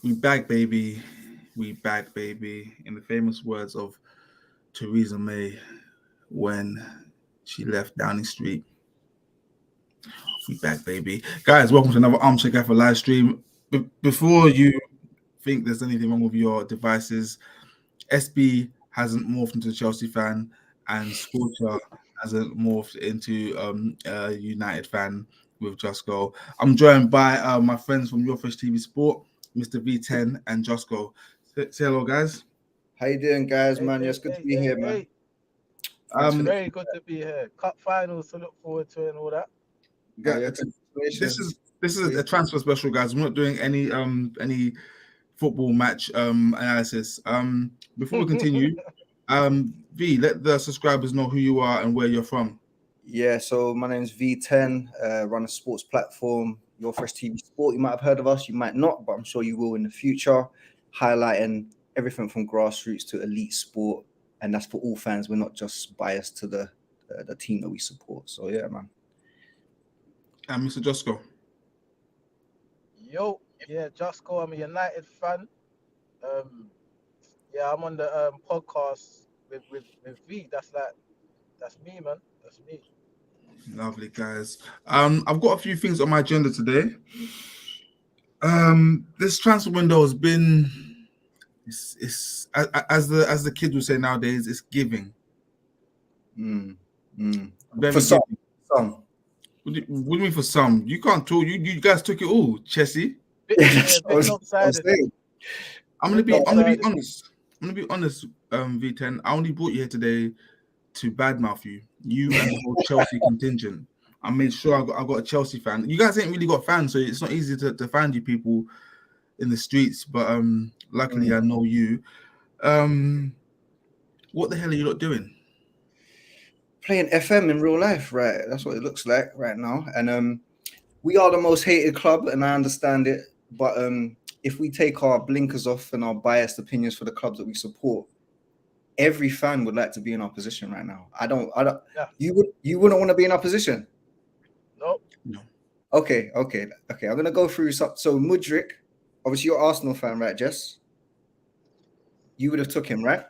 We back, baby. We back, baby. In the famous words of Theresa May when she left Downing Street. We back, baby. Guys, welcome to another Armchair Gaffer live stream. Before you think there's anything wrong with your devices, SB hasn't morphed into a Chelsea fan, and Scorcher hasn't morphed into a United fan with Just Go. I'm joined by my friends from Your Fresh TV Sport, Mr. V10 and Just Go. Say hello, guys. How you doing, guys, man? It's good to be here, man. It's very good to be here. Cup finals to look forward to and all that. This is a transfer special, guys. We're not doing any football match analysis. Before we continue, V, let the subscribers know who you are and where you're from. Yeah, so my name's V10, run a sports platform, Your Fresh TV Sport. You might have heard of us, you might not, but I'm sure you will in the future, highlighting everything from grassroots to elite sport, and that's for all fans. We're not just biased to the team that we support. So yeah, man. And Mr. Josko. Yo, yeah, Jusco. I'm a United fan. Yeah, I'm on the podcast with V. That's me, man. That's me. Lovely, guys. I've got a few things on my agenda today. This transfer window has been, it's as the kids would say nowadays, it's giving. For some. What do you mean for some? You can't talk. You guys took it all, Chessy. I'm gonna be honest. V10. I only brought you here today to badmouth you and the whole Chelsea contingent. I made sure I got a Chelsea fan. You guys ain't really got fans, so it's not easy to find you people in the streets. But luckily, I know you. What the hell are you lot doing? Playing FM in real life, right? That's what it looks like right now. And we are the most hated club, and I understand it. But if we take our blinkers off and our biased opinions for the clubs that we support, every fan would like to be in our position right now. I don't. Yeah. You wouldn't want to be in our position. No. Okay. I'm gonna go through some. So Mudryk, obviously you're an Arsenal fan, right, Jess? You would have took him, right?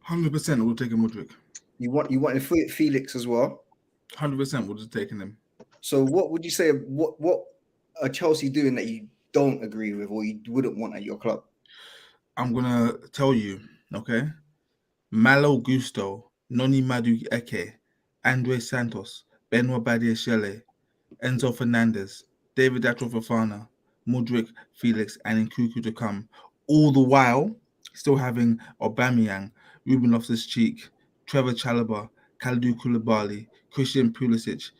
100% would have taken Mudryk. You wanted Felix as well? 100% would have taken him. So what would you say? What are Chelsea doing that you don't agree with or you wouldn't want at your club? I'm gonna tell you, okay? Malo Gusto, Noni Madu Eke, Andre Santos, Benoit Badiashile, Enzo Fernandez, David Datro Fofana, Mudryk, Felix, and Nkuku to come. All the while still having Aubameyang, Ruben Loftus-Cheek, Trevor Chalobah, Kalidou Koulibaly, Christian Pulisic,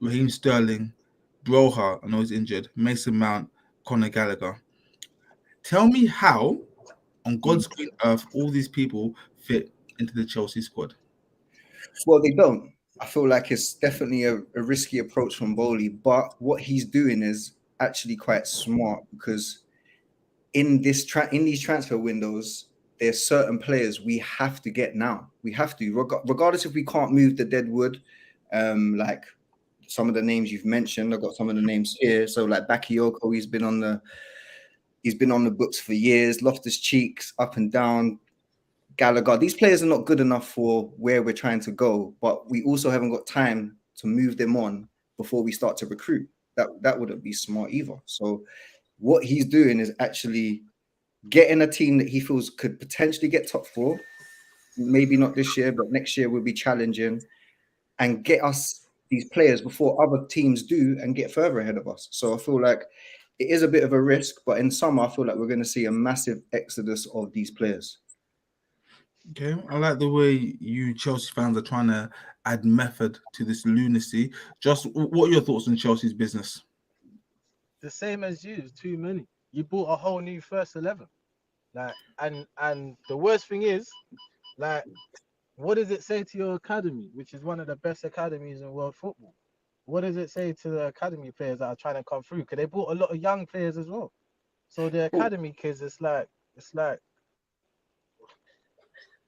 Raheem Sterling, Broha, I know he's injured, Mason Mount, Conor Gallagher. Tell me how, on God's green earth, all these people fit into the Chelsea squad. Well, they don't. I feel like it's definitely a risky approach from Bowley, but what he's doing is actually quite smart because in these transfer windows, there's certain players we have to get now. We have to, regardless if we can't move the dead wood, like some of the names you've mentioned. I've got some of the names here. So like Bakayoko, he's been on the books for years. Loftus-Cheek, up and down. Gallagher. These players are not good enough for where we're trying to go, but we also haven't got time to move them on before we start to recruit. That wouldn't be smart either. So what he's doing is actually getting a team that he feels could potentially get top four, maybe not this year, but next year we'll be challenging, and get us these players before other teams do and get further ahead of us. So I feel like it is a bit of a risk, but in summer, I feel like we're going to see a massive exodus of these players. Okay, I like the way you Chelsea fans are trying to add method to this lunacy. Just what are your thoughts on Chelsea's business? The same as you, too many. You bought a whole new first 11. Like, and the worst thing is, like, what does it say to your academy, which is one of the best academies in world football? What does it say to the academy players that are trying to come through? Because they bought a lot of young players as well. So the academy kids, it's like.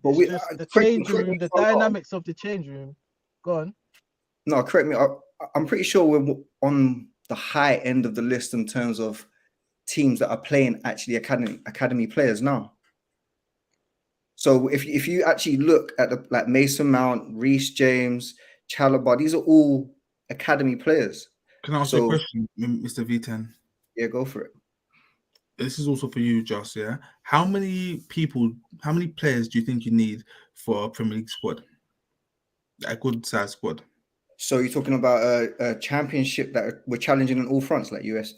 But the change room, the dynamics of the change room. Go on. No, correct me. I'm pretty sure we're on the high end of the list in terms of teams that are playing actually academy players now. So if you actually look at the like Mason Mount, Reece James, Chalobah, these are all academy players. Can I ask you a question, Mr. V10? Yeah, go for it. This is also for you, Joss. Yeah, how many players do you think you need for a Premier League squad? A good size squad. So you're talking about a championship that we're challenging on all fronts, like US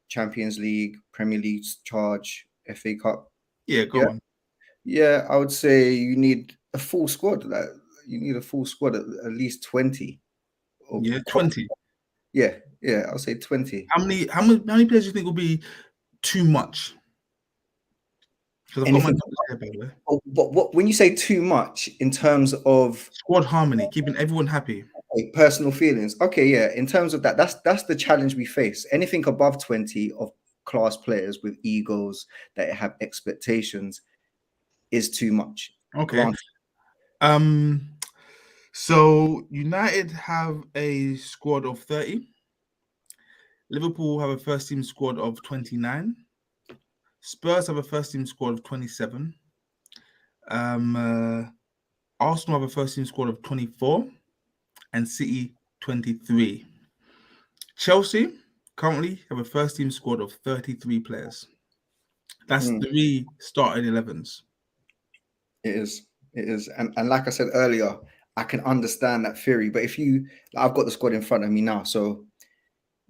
Champions League, Premier League charge, FA Cup. Yeah, go on. Yeah, I would say you need a full squad. Like you need a full squad at least 20. Yeah, 20. Yeah, I'll say 20. How many players do you think will be too much? Because I've got my numbers here, by the way. But what when you say too much in terms of squad harmony, keeping everyone happy. Personal feelings. Okay, yeah. In terms of that, that's the challenge we face. Anything above 20 of class players with egos that have expectations is too much. Okay. So United have a squad of 30. Liverpool have a first team squad of 29. Spurs have a first team squad of 27. Arsenal have a first team squad of 24, and City 23. Chelsea currently have a first team squad of 33 players. That's 3 starting 11s. It is. And like I said earlier, I can understand that theory. But if you, I've got the squad in front of me now. So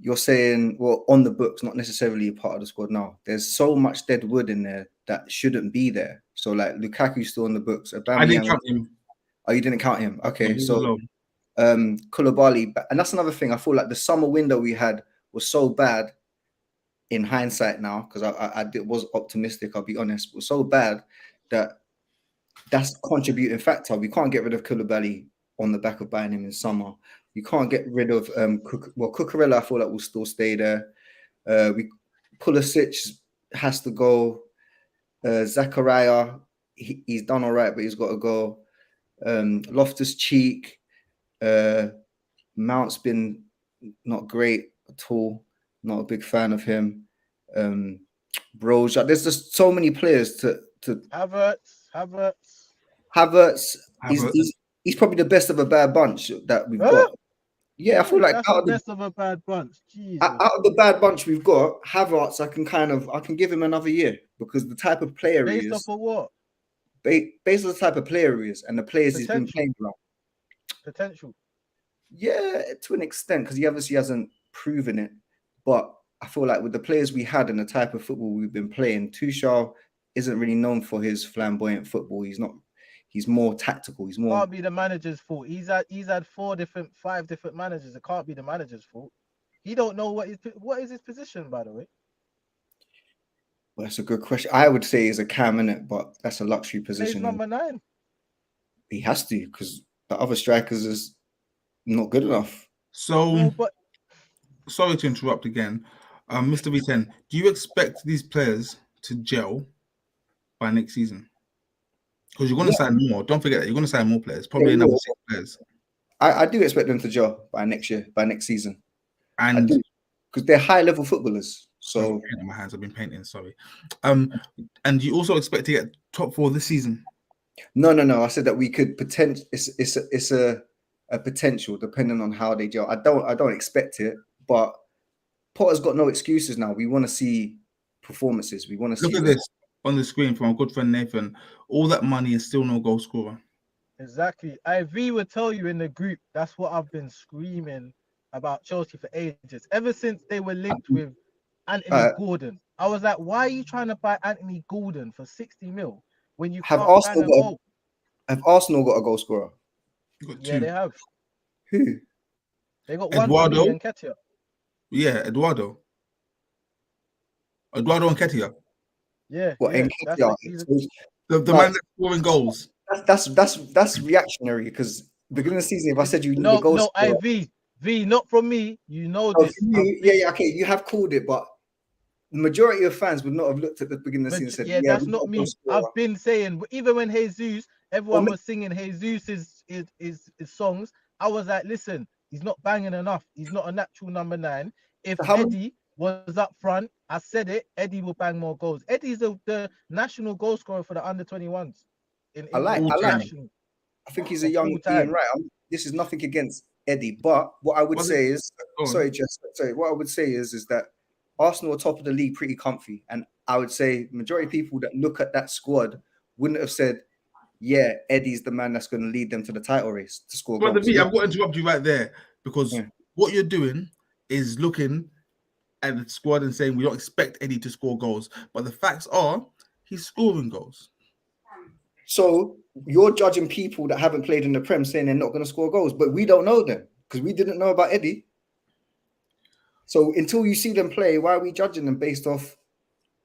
you're saying, well, on the books, not necessarily a part of the squad now. There's so much dead wood in there that shouldn't be there. So like Lukaku's still on the books. I didn't count him. Oh, you didn't count him? Okay. No, so Koulibaly, and that's another thing. I feel like the summer window we had was so bad in hindsight now, because I was optimistic, I'll be honest, was so bad that that's a contributing factor. We can't get rid of Koulibaly on the back of buying him in summer. You can't get rid of Cucurella. I feel like will still stay there. Pulisic has to go. Zachariah, he's done all right, but he's got to go. Loftus-Cheek, Mount's been not great at all. Not a big fan of him. Broja, there's just so many players to Havertz. He's probably the best of a bad bunch that we've got. Yeah, I feel like that's the best of a bad bunch. Jesus. Out of the bad bunch we've got, Havertz, I can give him another year because the type of player he is. Based off of what? Based on the type of player he is and the players he's been playing around. Potential. Yeah, to an extent, because he obviously hasn't proven it. But I feel like with the players we had and the type of football we've been playing, Tuchel isn't really known for his flamboyant football. He's more tactical. He's more. It can't be the manager's fault. He's had 5 different managers. It can't be the manager's fault. He don't know what is his position, by the way. Well, that's a good question. I would say he's a cam in it, but that's a luxury position. He's number 9. He has to, because the other strikers is not good enough. So, sorry to interrupt again, Mr. V10. Do you expect these players to gel by next season? Because you're going to sign more. Don't forget that you're going to sign more players. Probably another 6 players. I do expect them to gel by next season. And I do, because they're high-level footballers. So my hands have been painting. Sorry. And you also expect to get top 4 this season? No. I said that we could potential. It's a potential depending on how they gel. I don't expect it, but Potter's got no excuses now. We want to see performances. We want to look at this on the screen from our good friend Nathan. All that money is still no goal scorer. Exactly. IV would tell you in the group. That's what I've been screaming about Chelsea for ages. Ever since they were linked with Anthony Gordon, I was like, why are you trying to buy Anthony Gordon for 60 mil when you have can't Arsenal bang a goal? Have Arsenal got a goal scorer? Yeah, they have. Who? They got Eduardo and Ketia. Yeah, Eduardo and Ketia. Yeah. What? Yeah. The man that's scoring goals. That's reactionary, because beginning of the season, if I said you need a goal scorer, V, not from me. You know this. Okay, you have called it, but the majority of fans would not have looked at the beginning of the season and said, that's not me. I've been saying, even when Jesus, everyone was singing Jesus' songs, I was like, listen, he's not banging enough. He's not a natural number 9. If Eddie was up front, I said it. Eddie will bang more goals. Eddie's the national goal scorer for the under-21s in England. All time. National. I think he's a Of young all time. Ian Wright. This is nothing against Eddie, but what I would Was say is, Go on. sorry, Jess, sorry. What I would say is that Arsenal are top of the league, pretty comfy, and I would say majority of people that look at that squad wouldn't have said, "Yeah, Eddie's the man that's going to lead them to the title race to score Brother goals." B, I've got to interrupt you right there because Yeah. what you're doing is looking at the squad and saying we don't expect Eddie to score goals, but the facts are he's scoring goals. So you're judging people that haven't played in the Prem, saying they're not going to score goals, but we don't know them because we didn't know about Eddie. So until you see them play, why are we judging them based off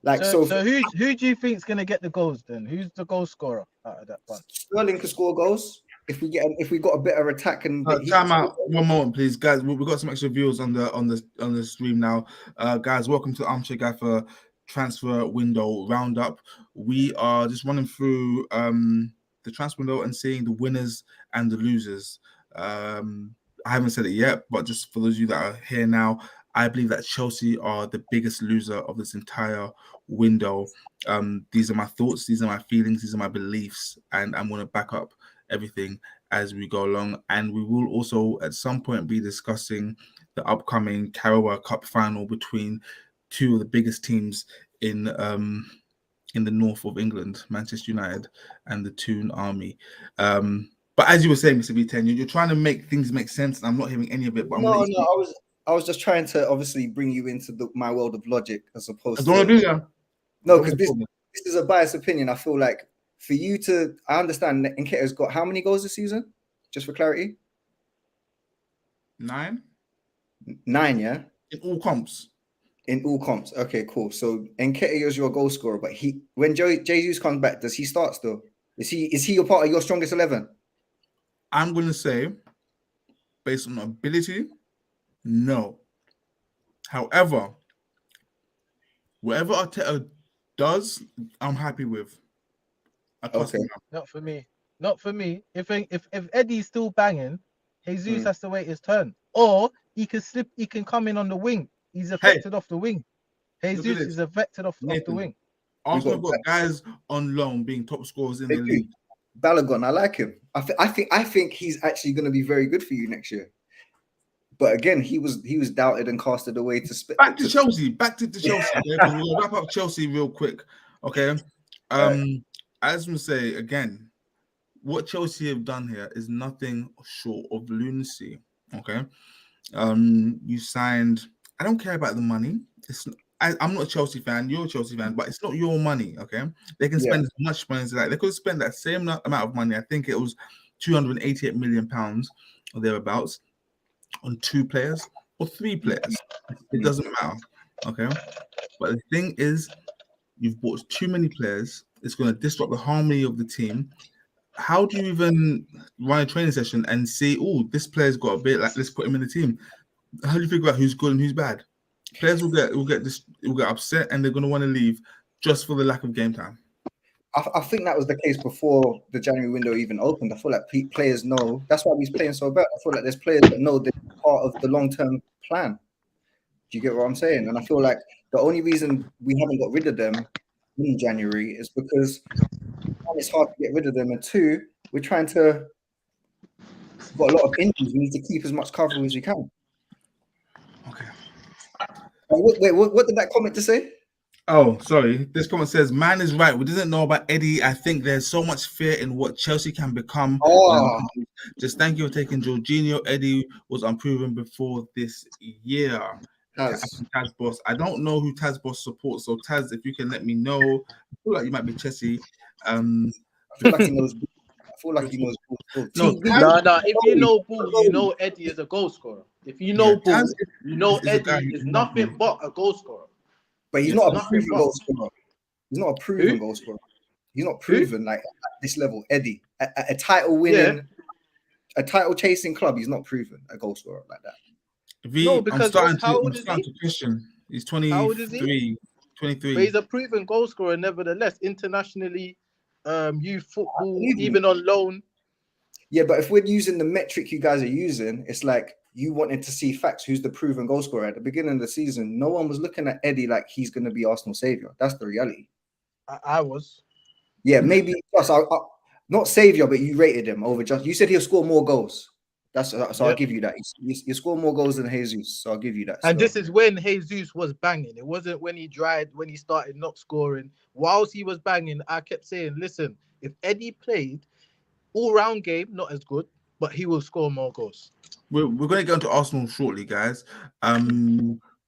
like So who do you think is gonna get the goals then? Who's the goal scorer out of that bunch? Sterling can score goals if we got a better attack and Time out. One moment, please, guys. We've got some extra viewers on the stream now. Guys, welcome to Armchair Gaffer transfer window roundup. We are just running through the transfer window and seeing the winners and the losers. I haven't said it yet, but just for those of you that are here now, I believe that Chelsea are the biggest loser of this entire window. These are my thoughts, these are my feelings, these are my beliefs, and I'm going to back up everything as we go along. And we will also at some point be discussing the upcoming Carabao Cup final between two of the biggest teams in the north of England, Manchester United and the Toon Army. But as you were saying, Mr. B10, you're trying to make things make sense, and I'm not hearing any of it. But I was just trying to obviously bring you into my world of logic as opposed to. No, because this is a biased opinion. I feel like for you to, I understand that Nketiah's got how many goals this season? Just for clarity, 9. 9, yeah. In all comps. In all comps, okay, cool. So Nketiah is your goal scorer, but when Jesus comes back, does he start still? Is he a part of your strongest 11? I'm going to say, based on ability, no. However, whatever Arteta does, I'm happy with. Okay. Not for me. Not for me. If Eddie's still banging, Jesus has to wait his turn. Or he can come in on the wing. He's affected off the wing. Jesus is affected off the wing. Arsenal got guys on loan being top scorers in the league. Balogun, I like him. I think he's actually going to be very good for you next year. But again, he was doubted and casted away to back to Chelsea. Back to Chelsea. Okay? We'll wrap up Chelsea real quick. Okay. I just want to say again, what Chelsea have done here is nothing short of lunacy. Okay. You signed. I don't care about the money. I'm not a Chelsea fan. You're a Chelsea fan, but it's not your money. Okay. They can spend as much money as they like. They could spend that same amount of money. I think it was £288 million or thereabouts on 2 players or 3 players. It doesn't matter. Okay. But the thing is, you've bought too many players. It's going to disrupt the harmony of the team. How do you even run a training session and say, "Oh, this player's got a bit, like let's put him in the team"? How do you figure out who's good and who's bad? Players will get upset and they're going to want to leave just for the lack of game time. I think that was the case before the January window even opened. I feel like players know. That's why he's playing so bad. I feel like there's players that know they're part of the long-term plan. Do you get what I'm saying? And I feel like the only reason we haven't got rid of them in January is because one, it's hard to get rid of them, and 2, we've got a lot of injuries. We need to keep as much cover as we can. Okay. Wait, what did that comment to say? Oh, sorry. This comment says, "Man is right. We didn't know about Eddie. I think there's so much fear in what Chelsea can become." Just thank you for taking Jorginho. Eddie was unproven before this year. Taz Boss. I don't know who Taz Boss supports. So Taz, if you can let me know. I feel like you might be Chessy. I feel like he knows. No. If you know Bull, you know Eddie is a goal scorer. If you know Bull, you know Eddie is nothing but a goal scorer. But he's not a proven goal scorer. He's not a proven goal scorer. He's not proven like at this level. Eddie, a title winning, a title chasing club. He's not proven a goal scorer like that. No, because how old is he? Question. He's 23. How old is he? 23. But he's a proven goal scorer, nevertheless. Internationally, youth football, even on loan. Yeah, but if we're using the metric you guys are using, it's like you wanted to see facts. Who's the proven goal scorer at the beginning of the season? No one was looking at Eddie like he's going to be Arsenal savior. That's the reality. I was. Yeah, maybe plus not savior, but you rated him over just. You said he'll score more goals. So I'll give you that. You score more goals than Jesus, so I'll give you that. And this is when Jesus was banging. It wasn't when he started not scoring. Whilst he was banging, I kept saying, listen, if Eddie played all-round game, not as good, but he will score more goals. We're going to go into Arsenal shortly, guys.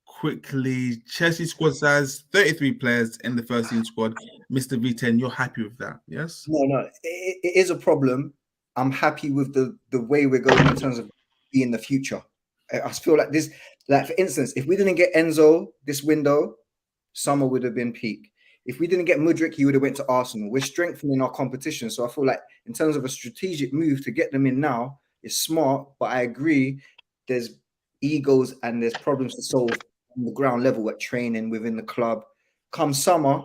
Quickly, Chessy squad size 33 players in the first team squad. Mr. V10, you're happy with that? Yes. No, it is a problem. I'm happy with the way we're going in terms of being the future. I feel like this, like for instance, if we didn't get Enzo this window, summer would have been peak. If we didn't get Mudryk, he would have went to Arsenal. We're strengthening our competition, so I feel like in terms of a strategic move to get them in now is smart. But I agree, there's egos and there's problems to solve on the ground level at training within the club. Come summer,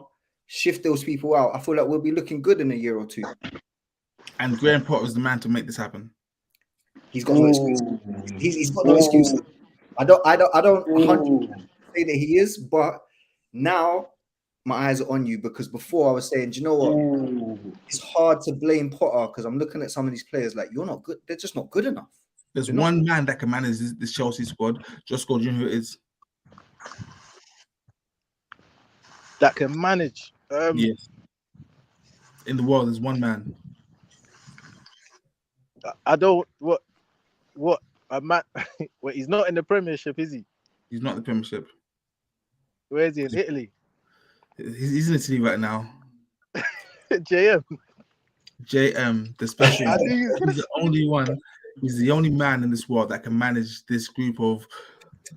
shift those people out. I feel like we'll be looking good in a year or two. And Graham Potter is the man to make this happen. He's got no excuse. He's got no excuse. I don't 100% say that he is, but now my eyes are on you, because before I was saying, do you know what? It's hard to blame Potter because I'm looking at some of these players like, you're not good. They're just not good enough. There's one man that can manage this Chelsea squad. Just go, do you know who it is? That can manage. Yes. In the world, there's one man. I don't. What a man. Wait, he's not in the Premiership, is he? He's not in the Premiership. Where is he? In Italy? He's in Italy right now. JM, the special. He's the only one. He's the only man in this world that can manage this group of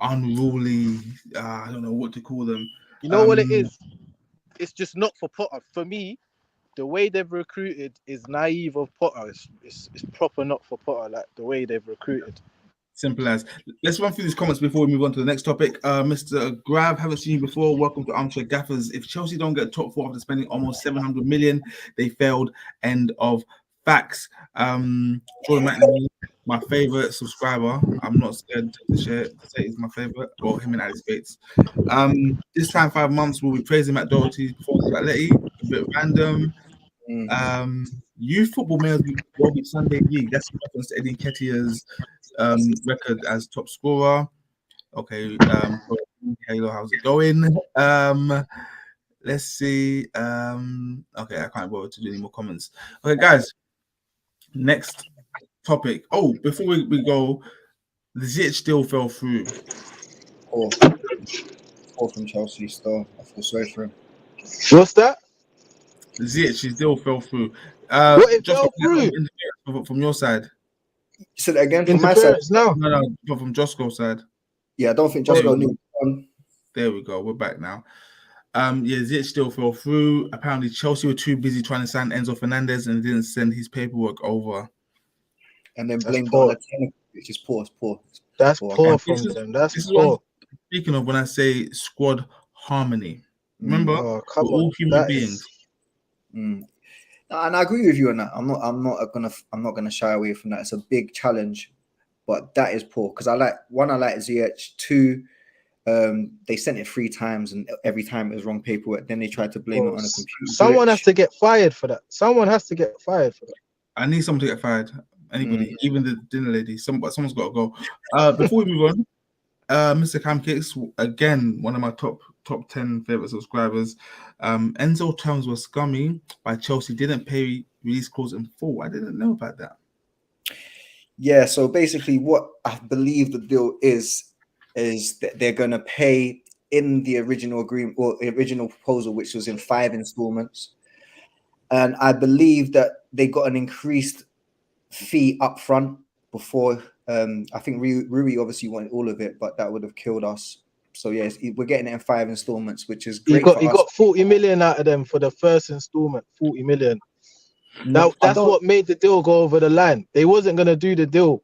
unruly. I don't know what to call them. You know what it is? It's just not for Potter. For me, the way they've recruited is naive of Potter. It's proper not for Potter, like the way they've recruited. Simple as. Let's run through these comments before we move on to the next topic. Mr. Grab, haven't seen you before. Welcome to Armchair Gaffers. If Chelsea don't get top four after spending almost 700 million, they failed. End of facts. Jordan Matthew, my favorite subscriber. I'm not scared to say he's my favorite. Well, him and Alex Bates. This time 5 months we'll be praising Matt Doherty's performance at Letty. A bit random. Youth football may well be Sunday League. That's in reference to Eddie Nketiah's record as top scorer. Okay, Halo, how's it going? Let's see. Okay, I can't bother to do any more comments. Okay, guys. Next topic. Oh, before we go, the Ziyech still fell through. Poor from Chelsea still. I feel sorry for him. What's that? The Ziyech still fell through. What fell through? From your side. You said that again from my side? No, from Josco's side. Yeah, I don't think Josco knew. There we go. We're back now. Ziyech still fell through. Apparently, Chelsea were too busy trying to sign Enzo Fernandez and didn't send his paperwork over. And then blamed on the technical, which is poor. That's poor from them. That's poor. Speaking of when I say squad harmony, remember, we're all human beings. And I agree with you on that. I'm not gonna shy away from that. It's a big challenge, but that is poor because I like Ziyech. 2, they sent it 3 times and every time it was wrong paperwork. Then they tried to blame it on a computer. Someone has to get fired for that. I need someone to get fired. Anybody, even the dinner lady. Someone's got to go. Before we move on, Mr. Cam Kicks, again, one of my top 10 favorite subscribers. Enzo terms were scummy by Chelsea. Didn't pay release clause in full. I didn't know about that. Yeah, so basically what I believe the deal is that they're going to pay in the original agreement or original proposal, which was in 5 installments. And I believe that they got an increased fee up front before. I think Rui obviously wanted all of it, but that would have killed us. So yes, we're getting it in 5 installments, which is great. He got 40 million out of them for the first installment. 40 million. Now that's what made the deal go over the line. They wasn't gonna do the deal,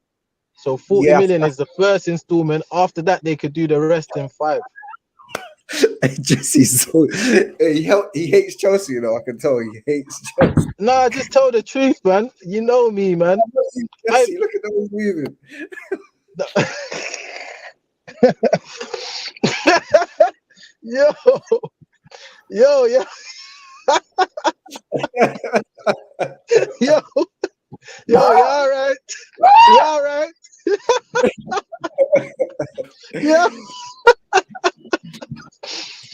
so 40 million is the first installment. After that, they could do the rest in 5. Jesse's so he hates Chelsea, you know. I can tell he hates Chelsea. Nah, just tell the truth, man. You know me, man. Jesse, look at the way he's moving. Yo, yo, yo, yo, yo, you all right? You all right? Yeah.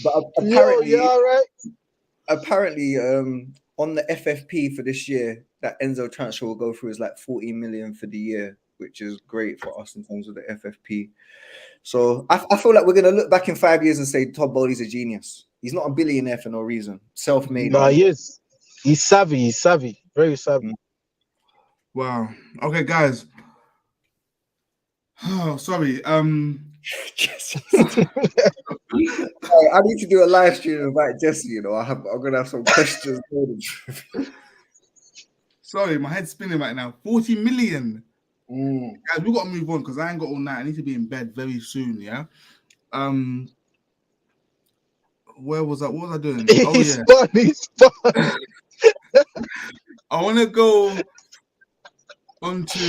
But Yo, you all right? apparently, on the FFP for this year, that Enzo transfer will go through is like 40 million for the year, which is great for us in terms of the FFP. So I feel like we're gonna look back in 5 years and say Todd Bowley's a genius. He's not a billionaire for no reason. Self-made. No, he is. He's savvy. He's savvy. Very savvy. Wow. Okay, guys. Oh, sorry. Jesse. I need to do a live stream about Jesse. You know, I'm gonna have some questions. Sorry, my head's spinning right now. 40 million. Mm. Guys, we gotta move on because I ain't got all night. I need to be in bed very soon. Yeah. Where was I? What was I doing? Oh He's yeah. fun. He's fun. I want to go on to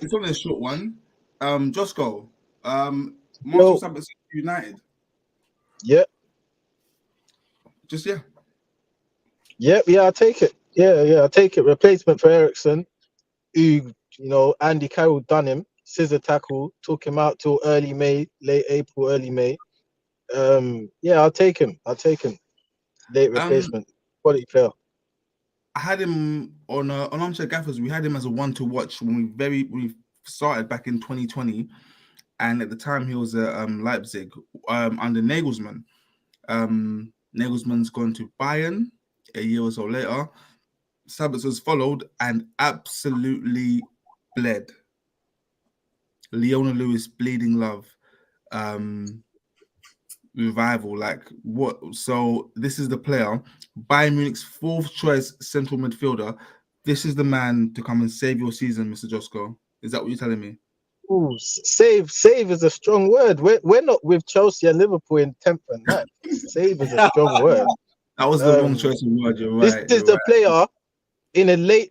it's only a short one. Josco. Marshall Sabbath United. Yep. Just yeah. Yep. Yeah, I'll take it. Yeah, I'll take it. Replacement for Ericsson, who, you know, Andy Carroll done him. Scissor tackle, took him out till early May, late April, early May. Yeah, I'll take him. Late replacement, quality player. I had him on Armchair Gaffers. We had him as a one to watch when we started back in 2020, and at the time he was at Leipzig under Nagelsmann. Nagelsmann's gone to Bayern a year or so later. Sabitzer's followed and absolutely bled. Leona Lewis, bleeding love. Revival, like what? So this is the player, Bayern Munich's fourth choice central midfielder. This is the man to come and save your season, Mr. Josko. Is that what you're telling me? Ooh, save is a strong word. We're not with Chelsea and Liverpool in 10th and 9th. Save is a strong word. That was the wrong choice of word. You're right. This is the player in a late.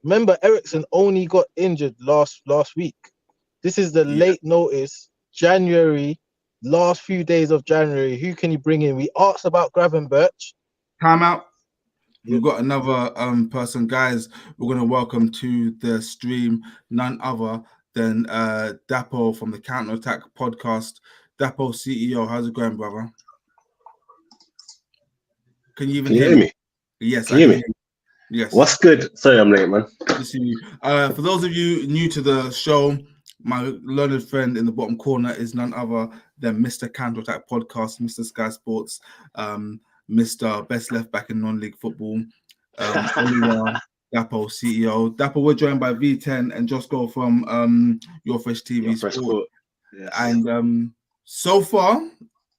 Remember, Ericsson only got injured last week. This is the late notice, January, last few days of January. Who can you bring in? We asked about Gravenberch. Time out. We've got another person, guys. We're going to welcome to the stream none other than Dapo from the Counter Attack podcast. Dapo CEO, how's it going, brother? Can you even hear me? Yes, can you hear me? Yes. What's good? Sorry, I'm late, man. Good to see you. For those of you new to the show, my learned friend in the bottom corner is none other than Mr. Counter Attack podcast, Mr. Sky Sports, Mr. Best Left Back in non-league football, Oliver Dapo CEO. Dapo, we're joined by V10 and Josco from Your Fresh TV Sport. Yes. And so far,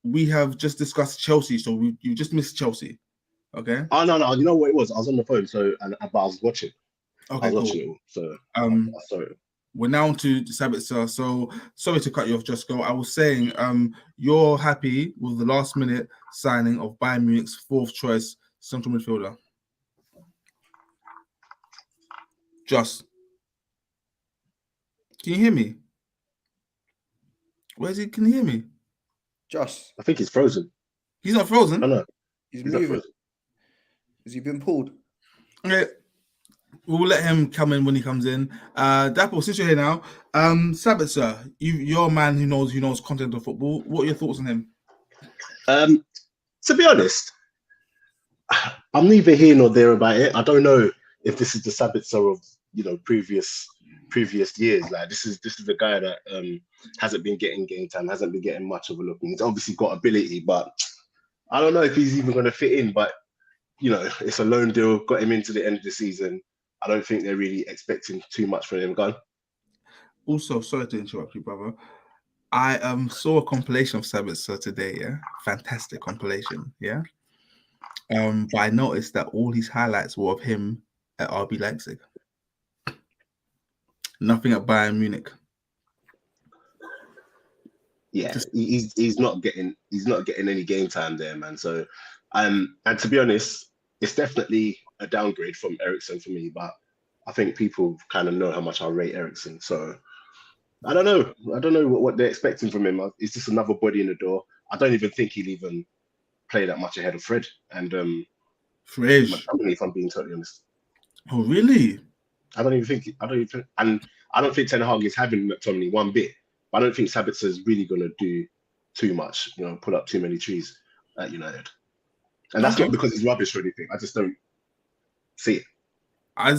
we have just discussed Chelsea, so you just missed Chelsea. Okay. Oh no! You know what it was? I was on the phone, so but I was watching. Okay, I was cool. watching it, so sorry. We're now on to Sabitzer. So sorry to cut you off, Josco. I was saying, you're happy with the last minute signing of Bayern Munich's fourth choice central midfielder. Just, can you hear me? Where's he? Can you hear me? Just, I think he's frozen. He's not frozen. Oh, no, he's moving. Has he been pulled? Okay. We'll let him come in when he comes in. Dapo, since you're here now, Sabitzer, you're a man who knows content of football. What are your thoughts on him? To be honest, I'm neither here nor there about it. I don't know if this is the Sabitzer of previous years. Like this is the guy that hasn't been getting game time, hasn't been getting much of a look. He's obviously got ability, but I don't know if he's even going to fit in. But it's a loan deal. Got him into the end of the season. I don't think they're really expecting too much from him. Gone. Also, sorry to interrupt you, brother. I saw a compilation of Sabitzer today. Yeah, fantastic compilation. Yeah. But I noticed that all his highlights were of him at RB Leipzig. Nothing at Bayern Munich. Yeah, he's not getting any game time there, man. So, and to be honest, it's definitely a downgrade from Ericsson for me. But I think people kind of know how much I rate Ericsson. So, I don't know. I don't know what they're expecting from him. It's just another body in the door. I don't even think he'll even play that much ahead of Fred and Fresh. McTominay, if I'm being totally honest. Oh, really? I don't even think, and I don't think Ten Hag is having McTominay one bit. But I don't think Sabitzer really going to do too much, pull up too many trees at United. And that's Okay. not because he's rubbish or anything. I just don't see it. I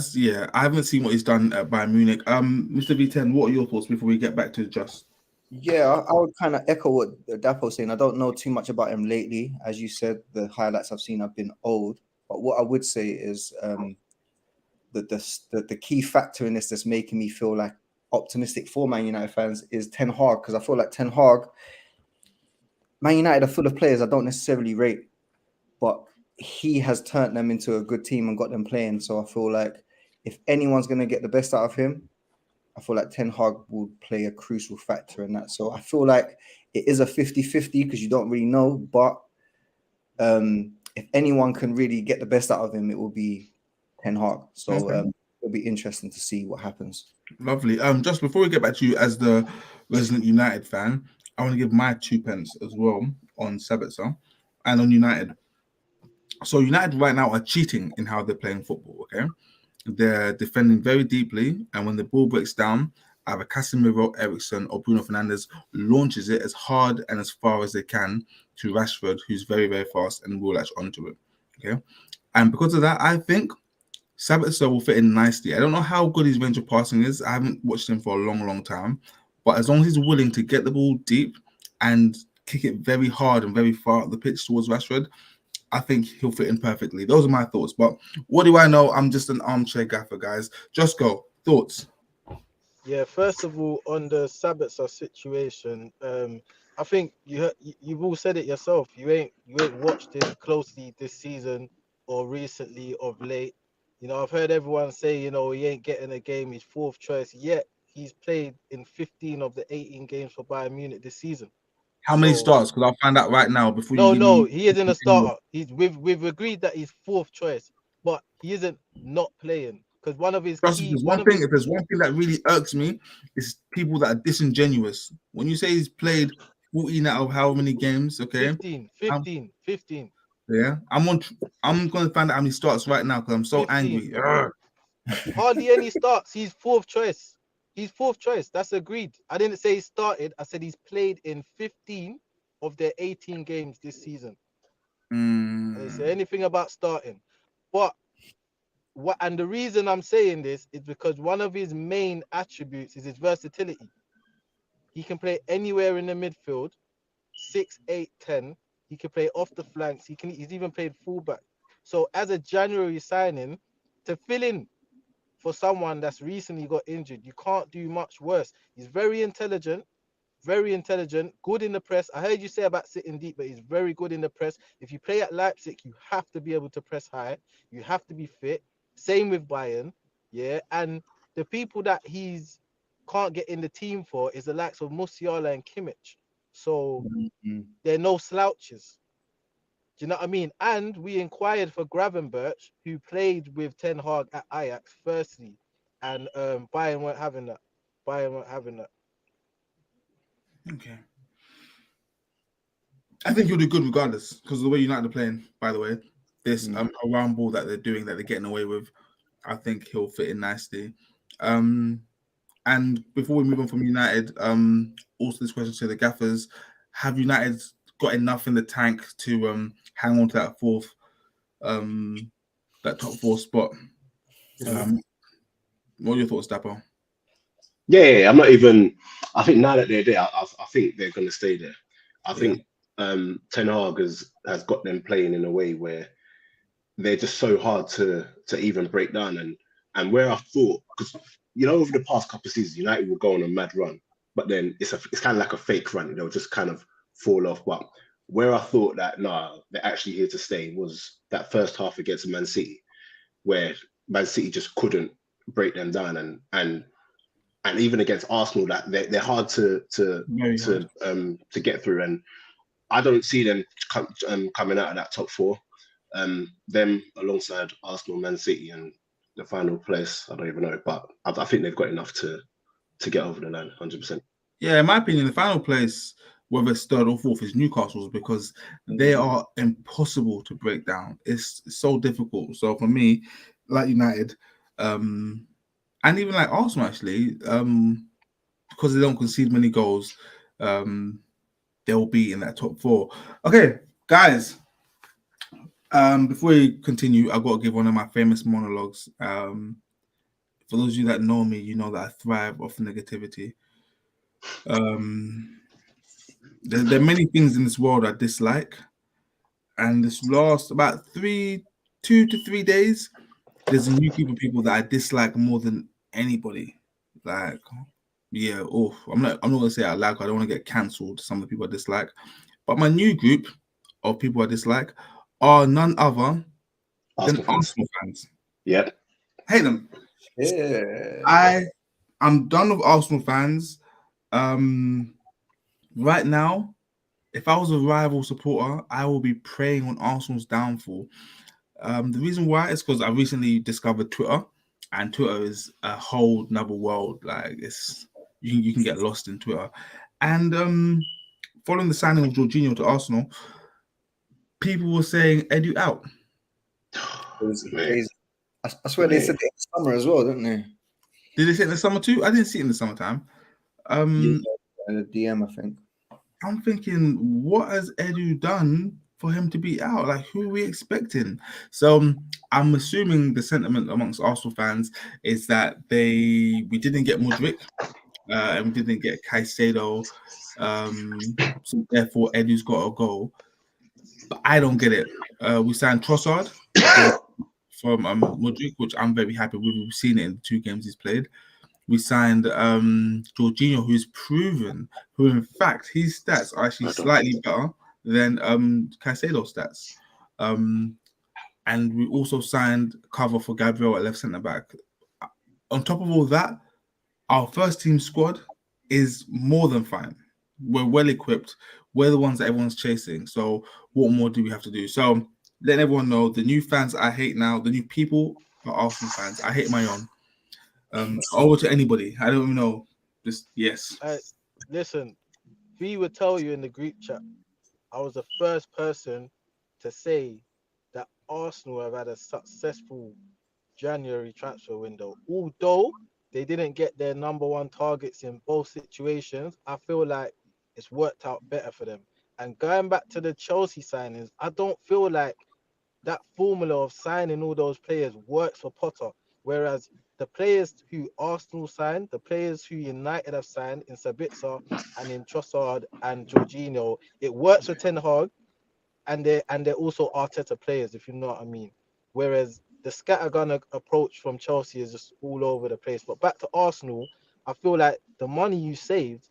haven't seen what he's done at Bayern Munich. Mr. V10, what are your thoughts before we get back to Just? Yeah, I would kind of echo what Dapo was saying. I don't know too much about him lately. As you said, the highlights I've seen have been old. But what I would say is the key factor in this that's making me feel like optimistic for Man United fans is Ten Hag, because I feel like Ten Hag, Man United are full of players I don't necessarily rate, but he has turned them into a good team and got them playing. So I feel like if anyone's going to get the best out of him, I feel like Ten Hag will play a crucial factor in that. So I feel like it is a 50-50 because you don't really know. But if anyone can really get the best out of him, it will be Ten Hag. So it'll be interesting to see what happens. Lovely. Just before we get back to you as the resident United fan, I want to give my 2 pence as well on Sabitzer and on United. So United right now are cheating in how they're playing football, okay? They're defending very deeply, and when the ball breaks down, either Casemiro, Eriksen, or Bruno Fernandes launches it as hard and as far as they can to Rashford, who's very, very fast and will latch onto it, okay? And because of that, I think Sabitzer will fit in nicely. I don't know how good his range of passing is. I haven't watched him for a long, long time. But as long as he's willing to get the ball deep and kick it very hard and very far up the pitch towards Rashford, I think he'll fit in perfectly. Those are my thoughts. But what do I know? I'm just an armchair gaffer, guys. Just go. Thoughts? Yeah, first of all, on the Sabitzer situation, I think you've all said it yourself. You ain't watched him closely this season or recently of late. I've heard everyone say, he ain't getting a game. He's fourth choice. Yet he's played in 15 of the 18 games for Bayern Munich this season. How many So starts? Because I'll find out right now before you give no, me. he isn't a starter. We've agreed that he's fourth choice, but he isn't not playing because one of his If key there's one thing that really irks me, is people that are disingenuous. When you say he's played 14 out of how many games, okay? 15. Yeah, I'm going to find out how many starts right now because I'm so 15. angry. Ugh. Hardly any starts. He's fourth choice. That's agreed. I didn't say he started. I said he's played in 15 of their 18 games this season. I didn't say anything about starting. But and the reason I'm saying this is because one of his main attributes is his versatility. He can play anywhere in the midfield, 6, 8, 10. He can play off the flanks. He's even played fullback. So as a January signing, to fill in for someone that's recently got injured, you can't do much worse. He's very intelligent, good in the press. I heard you say about sitting deep, but he's very good in the press. If you play at Leipzig, you have to be able to press high. You have to be fit. Same with Bayern, yeah. And the people that he's can't get in the team for is the likes of Musiala and Kimmich. So they're no slouches. Do you know what I mean? And we inquired for Gravenberch, who played with Ten Hag at Ajax, firstly, and Bayern weren't having that. Okay. I think he'll do good regardless because of the way United are playing, by the way. This around ball that they're doing, that they're getting away with, I think he'll fit in nicely. And before we move on from United, also this question to the Gaffers: have United got enough in the tank to hang on to that top 4 spot? What are your thoughts, Dapo? Yeah, I'm not even. I think now that they're there, I think they're going to stay there. I think Ten Hag has got them playing in a way where they're just so hard to even break down. And where I thought, because over the past couple of seasons, United will go on a mad run, but then it's kind of like a fake run. They'll just kind of fall off. But where I thought that they're actually here to stay was that first half against Man City, where Man City just couldn't break them down, and even against Arsenal, that they're hard to get through. And I don't see them coming out of that top 4. Them alongside Arsenal, Man City, and the final place, I don't even know, but I think they've got enough to to get over the line, 100%. Yeah, in my opinion, the final place, whether it's third or fourth, is Newcastle's because they are impossible to break down. It's so difficult. So for me, like United, and even like Arsenal, actually, because they don't concede many goals, they'll be in that top four. Okay, guys. Before we continue, I've got to give one of my famous monologues. For those of you that know me, you know that I thrive off negativity. There are many things in this world I dislike, and this last about 2 to 3 days, there's a new group of people that I dislike more than anybody. Like, yeah, oh, I'm not gonna say I like. I don't want to get cancelled. Some of the people I dislike, but my new group of people I dislike are none other than Arsenal fans. Yep. Hate them. Yeah. I'm done with Arsenal fans. Right now, if I was a rival supporter, I will be preying on Arsenal's downfall. The reason why is because I recently discovered Twitter, and Twitter is a whole nother world. Like you can get lost in Twitter. And following the signing of Jorginho to Arsenal, people were saying Edu out. Crazy. I swear they said it in the summer as well, didn't they? Did they say it in the summer too? I didn't see it in the summertime. Yeah, the DM, I think. I'm thinking, what has Edu done for him to be out? Like, who are we expecting? So I'm assuming the sentiment amongst Arsenal fans is that we didn't get Mudryk and we didn't get Caicedo. So therefore, Edu's got to go. But I don't get it. We signed Trossard from Mudryk, which I'm very happy with. We've seen it in the 2 games he's played. We signed Jorginho, who's proven, who in fact his stats are actually slightly better than Caicedo's stats. And we also signed cover for Gabriel at left centre back. On top of all that, our first team squad is more than fine. We're well equipped. We're the ones that everyone's chasing. So what more do we have to do? So letting everyone know, the new fans I hate now, the new people are Arsenal fans. I hate my own. Over to anybody. I don't even know. Just yes. Listen, V would tell you in the group chat, I was the first person to say that Arsenal have had a successful January transfer window. Although they didn't get their number one targets in both situations, I feel like it's worked out better for them. And going back to the Chelsea signings, I don't feel like that formula of signing all those players works for Potter. Whereas the players who Arsenal signed, the players who United have signed in Sabitzer and in Trossard and Jorginho, it works for Ten Hag, and they're also Arteta players, if you know what I mean. Whereas the scattergun approach from Chelsea is just all over the place. But back to Arsenal, I feel like the money you saved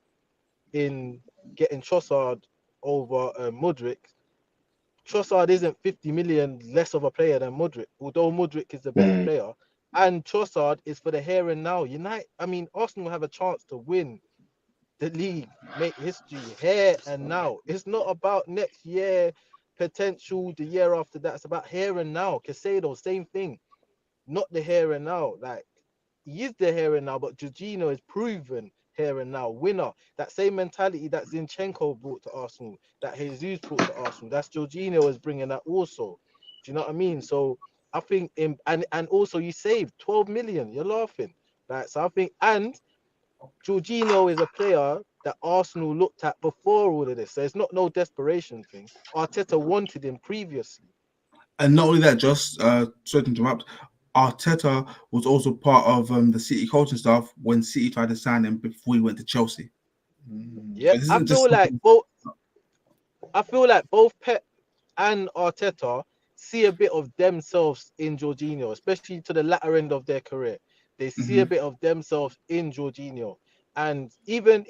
in getting Trossard over Mudryk, Trossard isn't 50 million less of a player than Mudryk, although Mudryk is the better player. And Trossard is for the here and now. Arsenal have a chance to win the league, make history here and now. It's not about next year, potential, the year after that. It's about here and now. Caicedo, same thing. Not the here and now. Like, he is the here and now, but Jorginho is proven here and now. Winner. That same mentality that Zinchenko brought to Arsenal, that Jesus brought to Arsenal, that's Jorginho is bringing that also. Do you know what I mean? So I think, and also you saved 12 million. You're laughing. Like, so I think, and Jorginho is a player that Arsenal looked at before all of this. So it's not no desperation thing. Arteta wanted him previously. And not only that, just sorry to interrupt, Arteta was also part of the City coaching staff when City tried to sign him before he went to Chelsea. Yeah, So I feel like both Pep and Arteta see a bit of themselves in Jorginho, especially to the latter end of their career. They see a bit of themselves in Jorginho. And even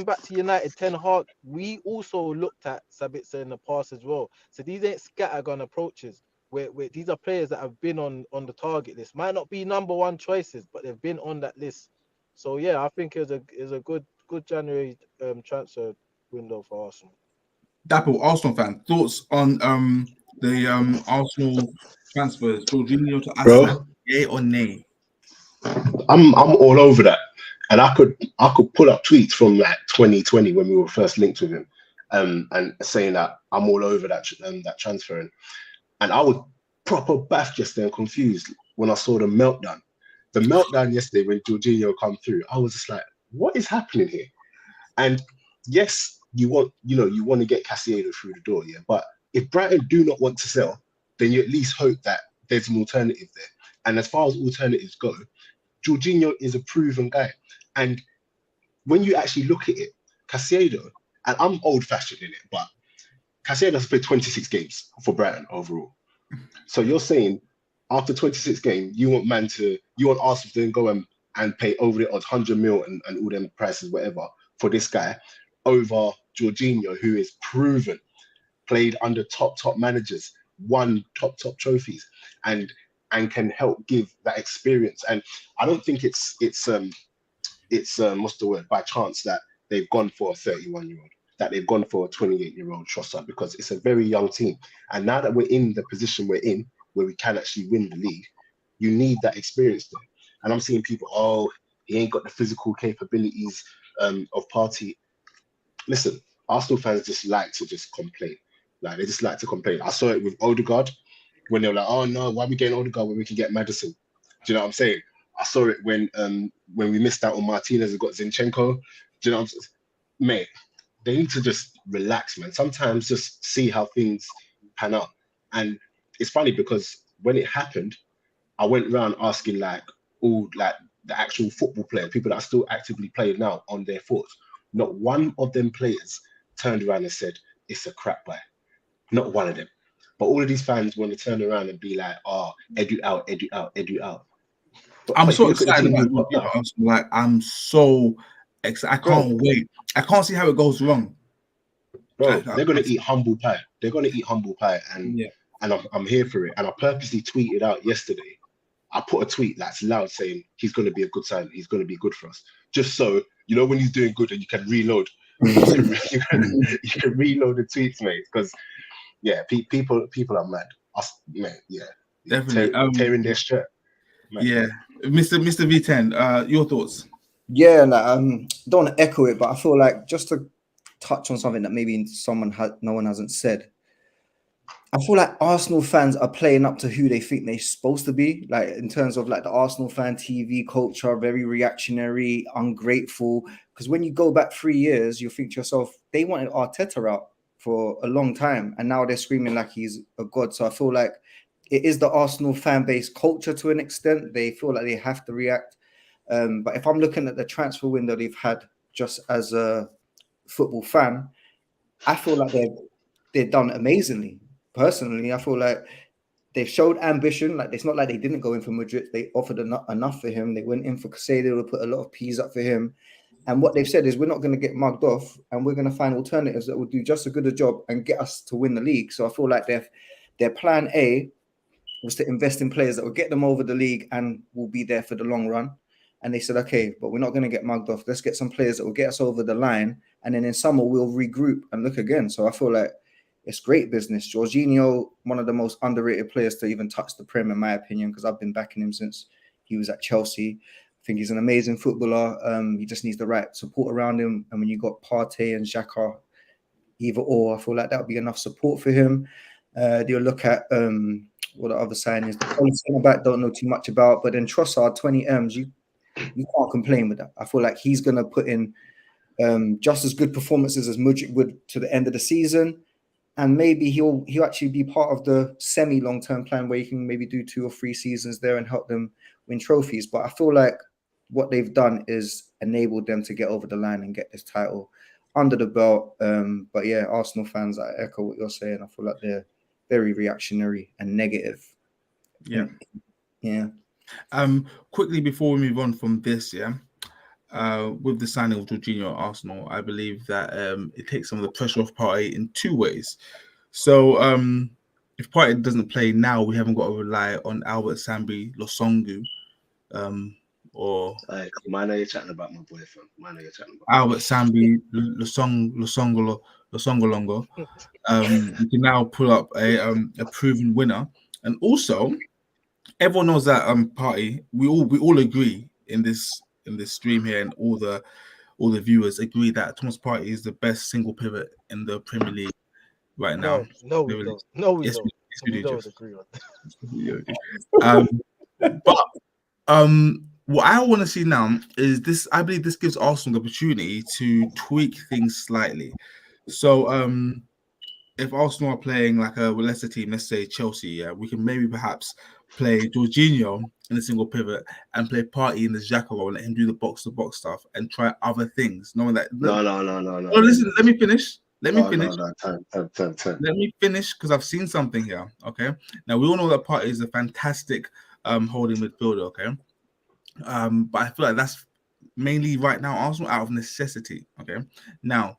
back to United, Ten Hag, we also looked at Sabitzer in the past as well. So these ain't scattergun approaches. Where these are players that have been on the target list. Might not be number one choices, but they've been on that list. So yeah, I think it was a good January transfer window for Arsenal. Dapple, Arsenal fan, thoughts on the Arsenal transfers, Jorginho to Arsenal, yay or nay? I'm all over that. And I could pull up tweets from like 2020 when we were first linked with him, and saying that I'm all over that transfer, and I was proper baffed yesterday and confused when I saw the meltdown. The meltdown yesterday when Jorginho come through, I was just like, what is happening here? And yes, you want to get Caicedo through the door, yeah. But if Brighton do not want to sell, then you at least hope that there's an alternative there. And as far as alternatives go, Jorginho is a proven guy. And when you actually look at it, Caicedo, and I'm old-fashioned in it, but Caicedo has played 26 games for Brighton overall. So you're saying after 26 games, you want Arsenal to then go and pay over the odds 100 mil and all them prices, whatever, for this guy over Jorginho, who is proven, played under top managers, won top trophies, and can help give that experience. And I don't think it's what's the word, by chance that they've gone for a 31-year-old, that they've gone for a 28-year-old Trossard, because it's a very young team. And now that we're in the position we're in, where we can actually win the league, you need that experience there. And I'm seeing people, oh, he ain't got the physical capabilities of Partey. Listen, Arsenal fans just like to complain. Like, they just like to complain. I saw it with Odegaard when they were like, oh no, why are we getting Odegaard when we can get Maddison? Do you know what I'm saying? I saw it when we missed out on Martinez and got Zinchenko. Do you know what I'm saying? Mate, they need to just relax, man. Sometimes just see how things pan out. And it's funny because when it happened, I went around asking all the actual football players, people that are still actively playing now, on their thoughts. Not one of them players turned around and said, it's a crap buy. Not one of them. But all of these fans want to turn around and be like, oh, Edu out. But I'm so look at the excited team about we've got now. Arsenal. Like, I'm so excited. I can't wait. I can't see how it goes wrong. Bro, they're going to eat humble pie. They're going to eat humble pie. And I'm here for it. And I purposely tweeted out yesterday. I put a tweet that's loud saying he's going to be a good sign. He's going to be good for us. Just so, you know, when he's doing good and you can reload. you can reload the tweets, mate. Because, yeah, people are mad. Man, yeah. Definitely. Tearing their shirt. Man. Yeah. Mr. V10, your thoughts? Yeah, don't want to echo it, but I feel like, just to touch on something that maybe no one hasn't said, I feel like Arsenal fans are playing up to who they think they're supposed to be, like in terms of like the Arsenal fan TV culture, very reactionary, ungrateful. Because when you go back 3 years, you think to yourself, they wanted Arteta out for a long time, and now they're screaming like he's a god. So I feel like it is the Arsenal fan base culture to an extent. They feel like they have to react. But if I'm looking at the transfer window they've had just as a football fan, I feel like they've done amazingly. Personally, I feel like they've showed ambition. Like, it's not like they didn't go in for Madrid. They offered enough for him. They went in for Caicedo, to put a lot of P's up for him. And what they've said is, we're not going to get mugged off, and we're going to find alternatives that will do just as good a job and get us to win the league. So I feel like their plan A was to invest in players that will get them over the league and will be there for the long run. And they said, okay, but we're not going to get mugged off. Let's get some players that will get us over the line. And then in summer, we'll regroup and look again. So I feel like it's great business. Jorginho, one of the most underrated players to even touch the Prem, in my opinion, because I've been backing him since he was at Chelsea. I think he's an amazing footballer. He just needs the right support around him. And when you got Partey and Xhaka, either or, I feel like that would be enough support for him. You'll look at what the other sign is. The only thing about don't know too much about, but then Trossard, 20 M's, you can't complain with that. I feel like he's going to put in just as good performances as Mudryk would to the end of the season. And maybe he'll actually be part of the semi-long-term plan where you can maybe do 2 or 3 seasons there and help them win trophies. But I feel like what they've done is enabled them to get over the line and get this title under the belt. But yeah, Arsenal fans, I echo what you're saying. I feel like they're very reactionary and negative. Yeah. Yeah. Quickly before we move on from this, with the signing of Jorginho at Arsenal, I believe that it takes some of the pressure off Partey in 2 ways. So if Partey doesn't play now, we haven't got to rely on Albert Sambi Losongu, or man, you're chatting about my boyfriend. Man, you're chatting about Albert Sambi Losongolongo. We can now pull up a proven winner, and also everyone knows that Partey. We all agree in this in this stream here and all the viewers agree that Thomas Partey is the best single pivot in the Premier League right now. No, we don't. No, we don't. Yes, we We do, don't Jeff. agree on that. But what I want to see now is this. I believe this gives Arsenal the opportunity to tweak things slightly. So if Arsenal are playing like a lesser team, let's say Chelsea, yeah, we can maybe perhaps play Jorginho in a single pivot and play Partey in the Xhaka role and let him do the box-to-box stuff and try other things, knowing that. No. Listen, let me finish. No, time. Let me finish because I've seen something here. Okay. Now we all know that Partey is a fantastic holding midfielder. Okay. But I feel like that's mainly right now Arsenal out of necessity. Okay. Now,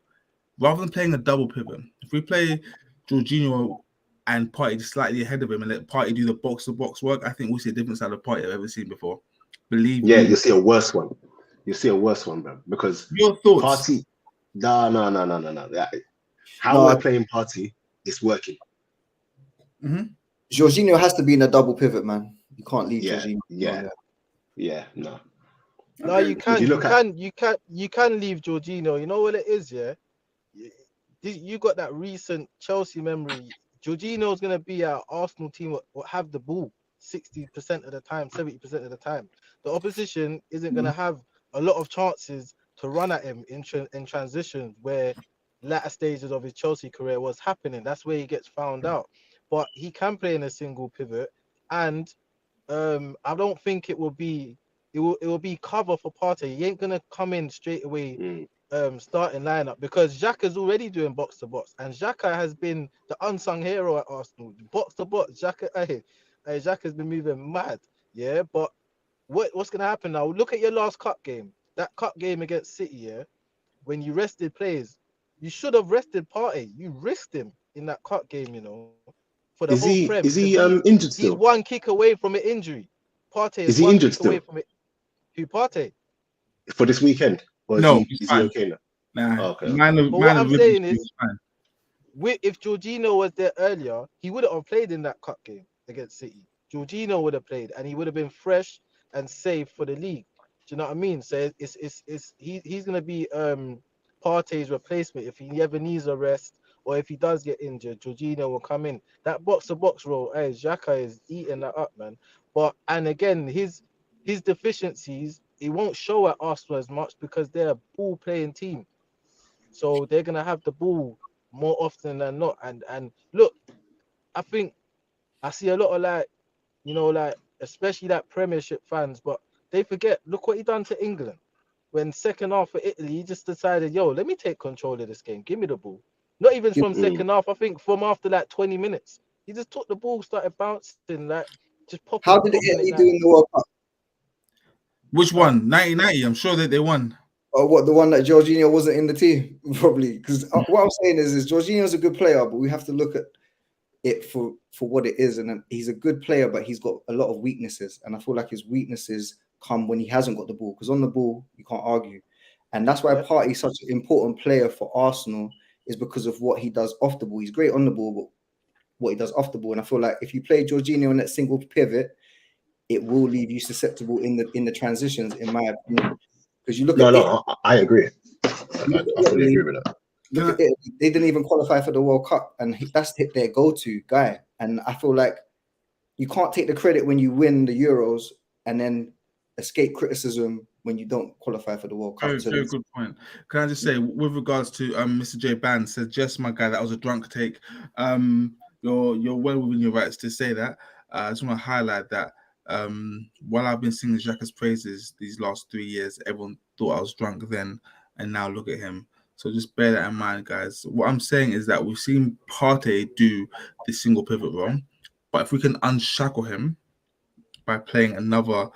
rather than playing a double pivot, if we play Jorginho and Partey just slightly ahead of him and let Partey do the box-to-box work, I think we'll see a different side of Partey I've ever seen before. Believe me. Yeah, you see a worse one. Bro. Because your thoughts. Partey. No. How we're playing Partey is working. Mm-hmm. Jorginho has to be in a double pivot, man. You can't leave Jorginho. No. No, you can leave Jorginho. You know what it is, yeah? You got that recent Chelsea memory. Jorginho's gonna be our Arsenal team will have the ball 60% of the time, 70% of the time. The opposition isn't gonna have a lot of chances to run at him in transitions where latter stages of his Chelsea career was happening. That's where he gets found out. But he can play in a single pivot, and I don't think it will be cover for Partey. He ain't gonna come in straight away starting lineup because Xhaka's already doing box to box, and Xhaka has been the unsung hero at Arsenal. Box to box, Xhaka's been moving mad. Yeah, but what's gonna happen now? Look at your last cup game. That cup game against City, yeah, when you rested players, you should have rested Partey. You risked him in that cup game, you know, for the Is whole he Prem. injured still? He's one kick away from an injury. Partey is he injured still? Away from it. Who Partey? For this weekend? Or No, is he okay now? Nah. Oh, okay. But what I'm saying is, if Jorginho was there earlier, he wouldn't have played in that cup game against City. Jorginho would have played, and he would have been fresh and safe for the league. Do you know what I mean? So he's gonna be Partey's replacement if he ever needs a rest or if he does get injured. Jorginho will come in. That box-to-box role, Xhaka is eating that up, man. And again, his deficiencies, it won't show at Arsenal as much because they're a ball-playing team. So they're gonna have the ball more often than not. And look, I think I see a lot of especially that Premiership fans, but they forget. Look what he done to England when second half for Italy. He just decided, let me take control of this game. Give me the ball. Not even from second half. I think from after 20 minutes, he just took the ball, started bouncing, just popping. How did Italy do in the World Cup? Which one? 1990. I'm sure that they won. Or what, the one that Jorginho wasn't in the team? Probably. Because what I'm saying is Jorginho's a good player, but we have to look at it for what it is. And he's a good player, but he's got a lot of weaknesses. And I feel like his weaknesses come when he hasn't got the ball. Because on the ball, you can't argue. And that's why Partey is such an important player for Arsenal, is because of what he does off the ball. He's great on the ball, but what he does off the ball. And I feel like if you play Jorginho in that single pivot, it will leave you susceptible in the transitions, in my opinion. Because you look I agree. I fully agree with that. Look at it. They didn't even qualify for the World Cup, and that's their go-to guy. And I feel like you can't take the credit when you win the Euros and then escape criticism when you don't qualify for the World Cup. Very good point. Can I just say, with regards to Mr. J Ban says, "Just my guy, that was a drunk take." You're well within your rights to say that. I just want to highlight that. While I've been singing Xhaka's praises these last 3 years, everyone thought I was drunk then, and now look at him. So just bear that in mind, guys. What I'm saying is that we've seen Partey do the single pivot role, but if we can unshackle him by playing another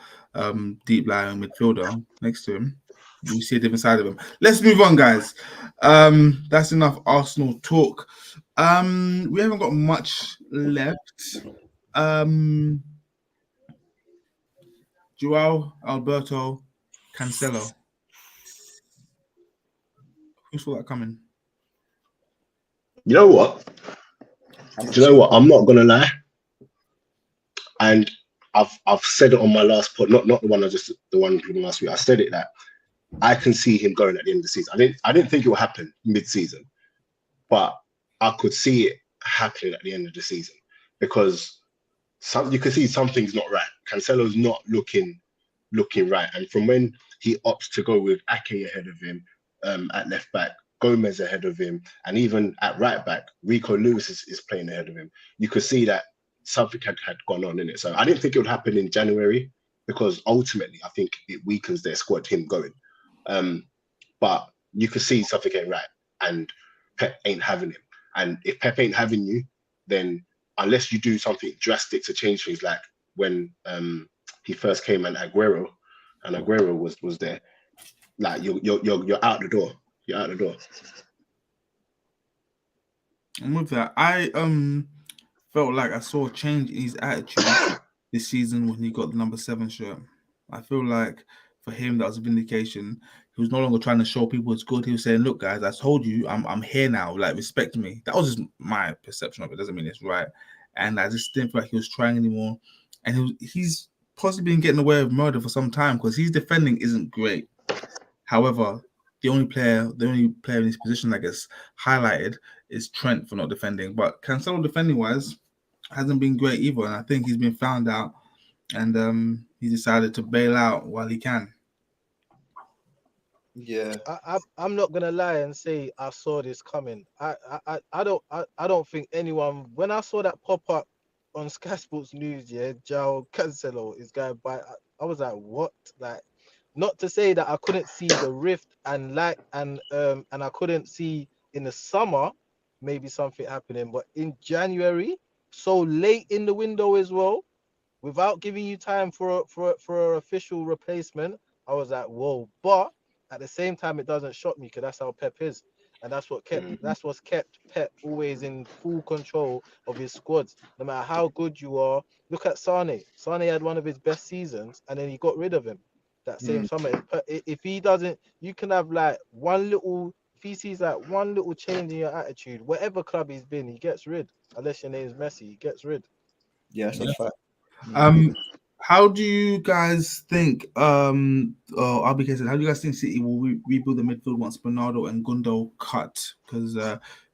deep lying midfielder next to him, we see a different side of him. Let's move on, guys. That's enough Arsenal talk. We haven't got much left. Joao, Alberto, Cancelo. Who saw that coming? You know what? I'm not gonna lie. And I've said it on my last pod, not the one the one from last week. I said it that I can see him going at the end of the season. I didn't think it would happen mid-season, but I could see it happening at the end of the season because you can see something's not right. Cancelo's not looking right, and from when he opts to go with Ake ahead of him at left back, Gomez ahead of him, and even at right back, Rico Lewis is playing ahead of him. You could see that something had gone on in it. So I didn't think it would happen in January because ultimately I think it weakens their squad, him going. But you could see something ain't right, and Pep ain't having him. And if Pep ain't having you, then unless you do something drastic to change things, like when he first came and Aguero was there, like you're out the door. You're out the door. And with that, I felt like I saw a change in his attitude this season when he got the number 7 shirt. I feel like for him that was a vindication. He was no longer trying to show people it's good. He was saying, "Look, guys, I told you, I'm here now. Like, respect me." That was just my perception of it. Doesn't mean it's right. And I just didn't feel like he was trying anymore. And he's possibly been getting away with murder for some time because his defending isn't great. However, the only player in his position that gets highlighted is Trent for not defending. But Cancelo defending wise hasn't been great either, and I think he's been found out, and he decided to bail out while he can. Yeah. I'm not gonna lie and say I saw this coming. I don't think anyone, when I saw that pop up on Sky Sports News, yeah, João Cancelo is going by. I was like, what? Like, not to say that I couldn't see the rift and I couldn't see in the summer maybe something happening, but in January, so late in the window as well, without giving you time for an official replacement, I was like, whoa. But at the same time, it doesn't shock me because that's how Pep is, and that's what's kept Pep always in full control of his squads, no matter how good you are. Look at Sane. Sane had one of his best seasons, and then he got rid of him that same summer. If he doesn't, you can have like one little. If he sees like one little change in your attitude, whatever club he's been, he gets rid. Unless your name's Messi, he gets rid. Yeah, that's a fact. How do you guys think? RBK said, how do you guys think City will rebuild the midfield once Bernardo and Gundo cut? Because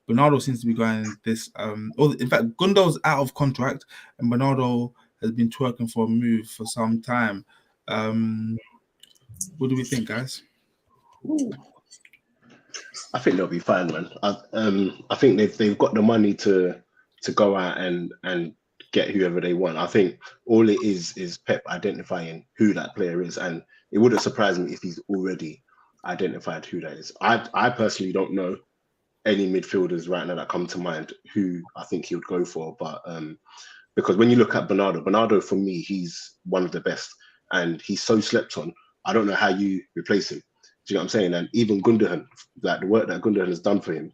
Bernardo seems to be going this. In fact, Gundo's out of contract, and Bernardo has been twerking for a move for some time. What do we think, guys? I think they'll be fine, man. I think they've got the money to go out and get whoever they want. I think all it is Pep identifying who that player is, and it wouldn't surprise me if he's already identified who that is. I personally don't know any midfielders right now that come to mind who I think he would go for, but because when you look at Bernardo for me, he's one of the best, and he's so slept on. I don't know how you replace him. Do you know what I'm saying? And even Gundogan, like the work that Gundogan has done for him,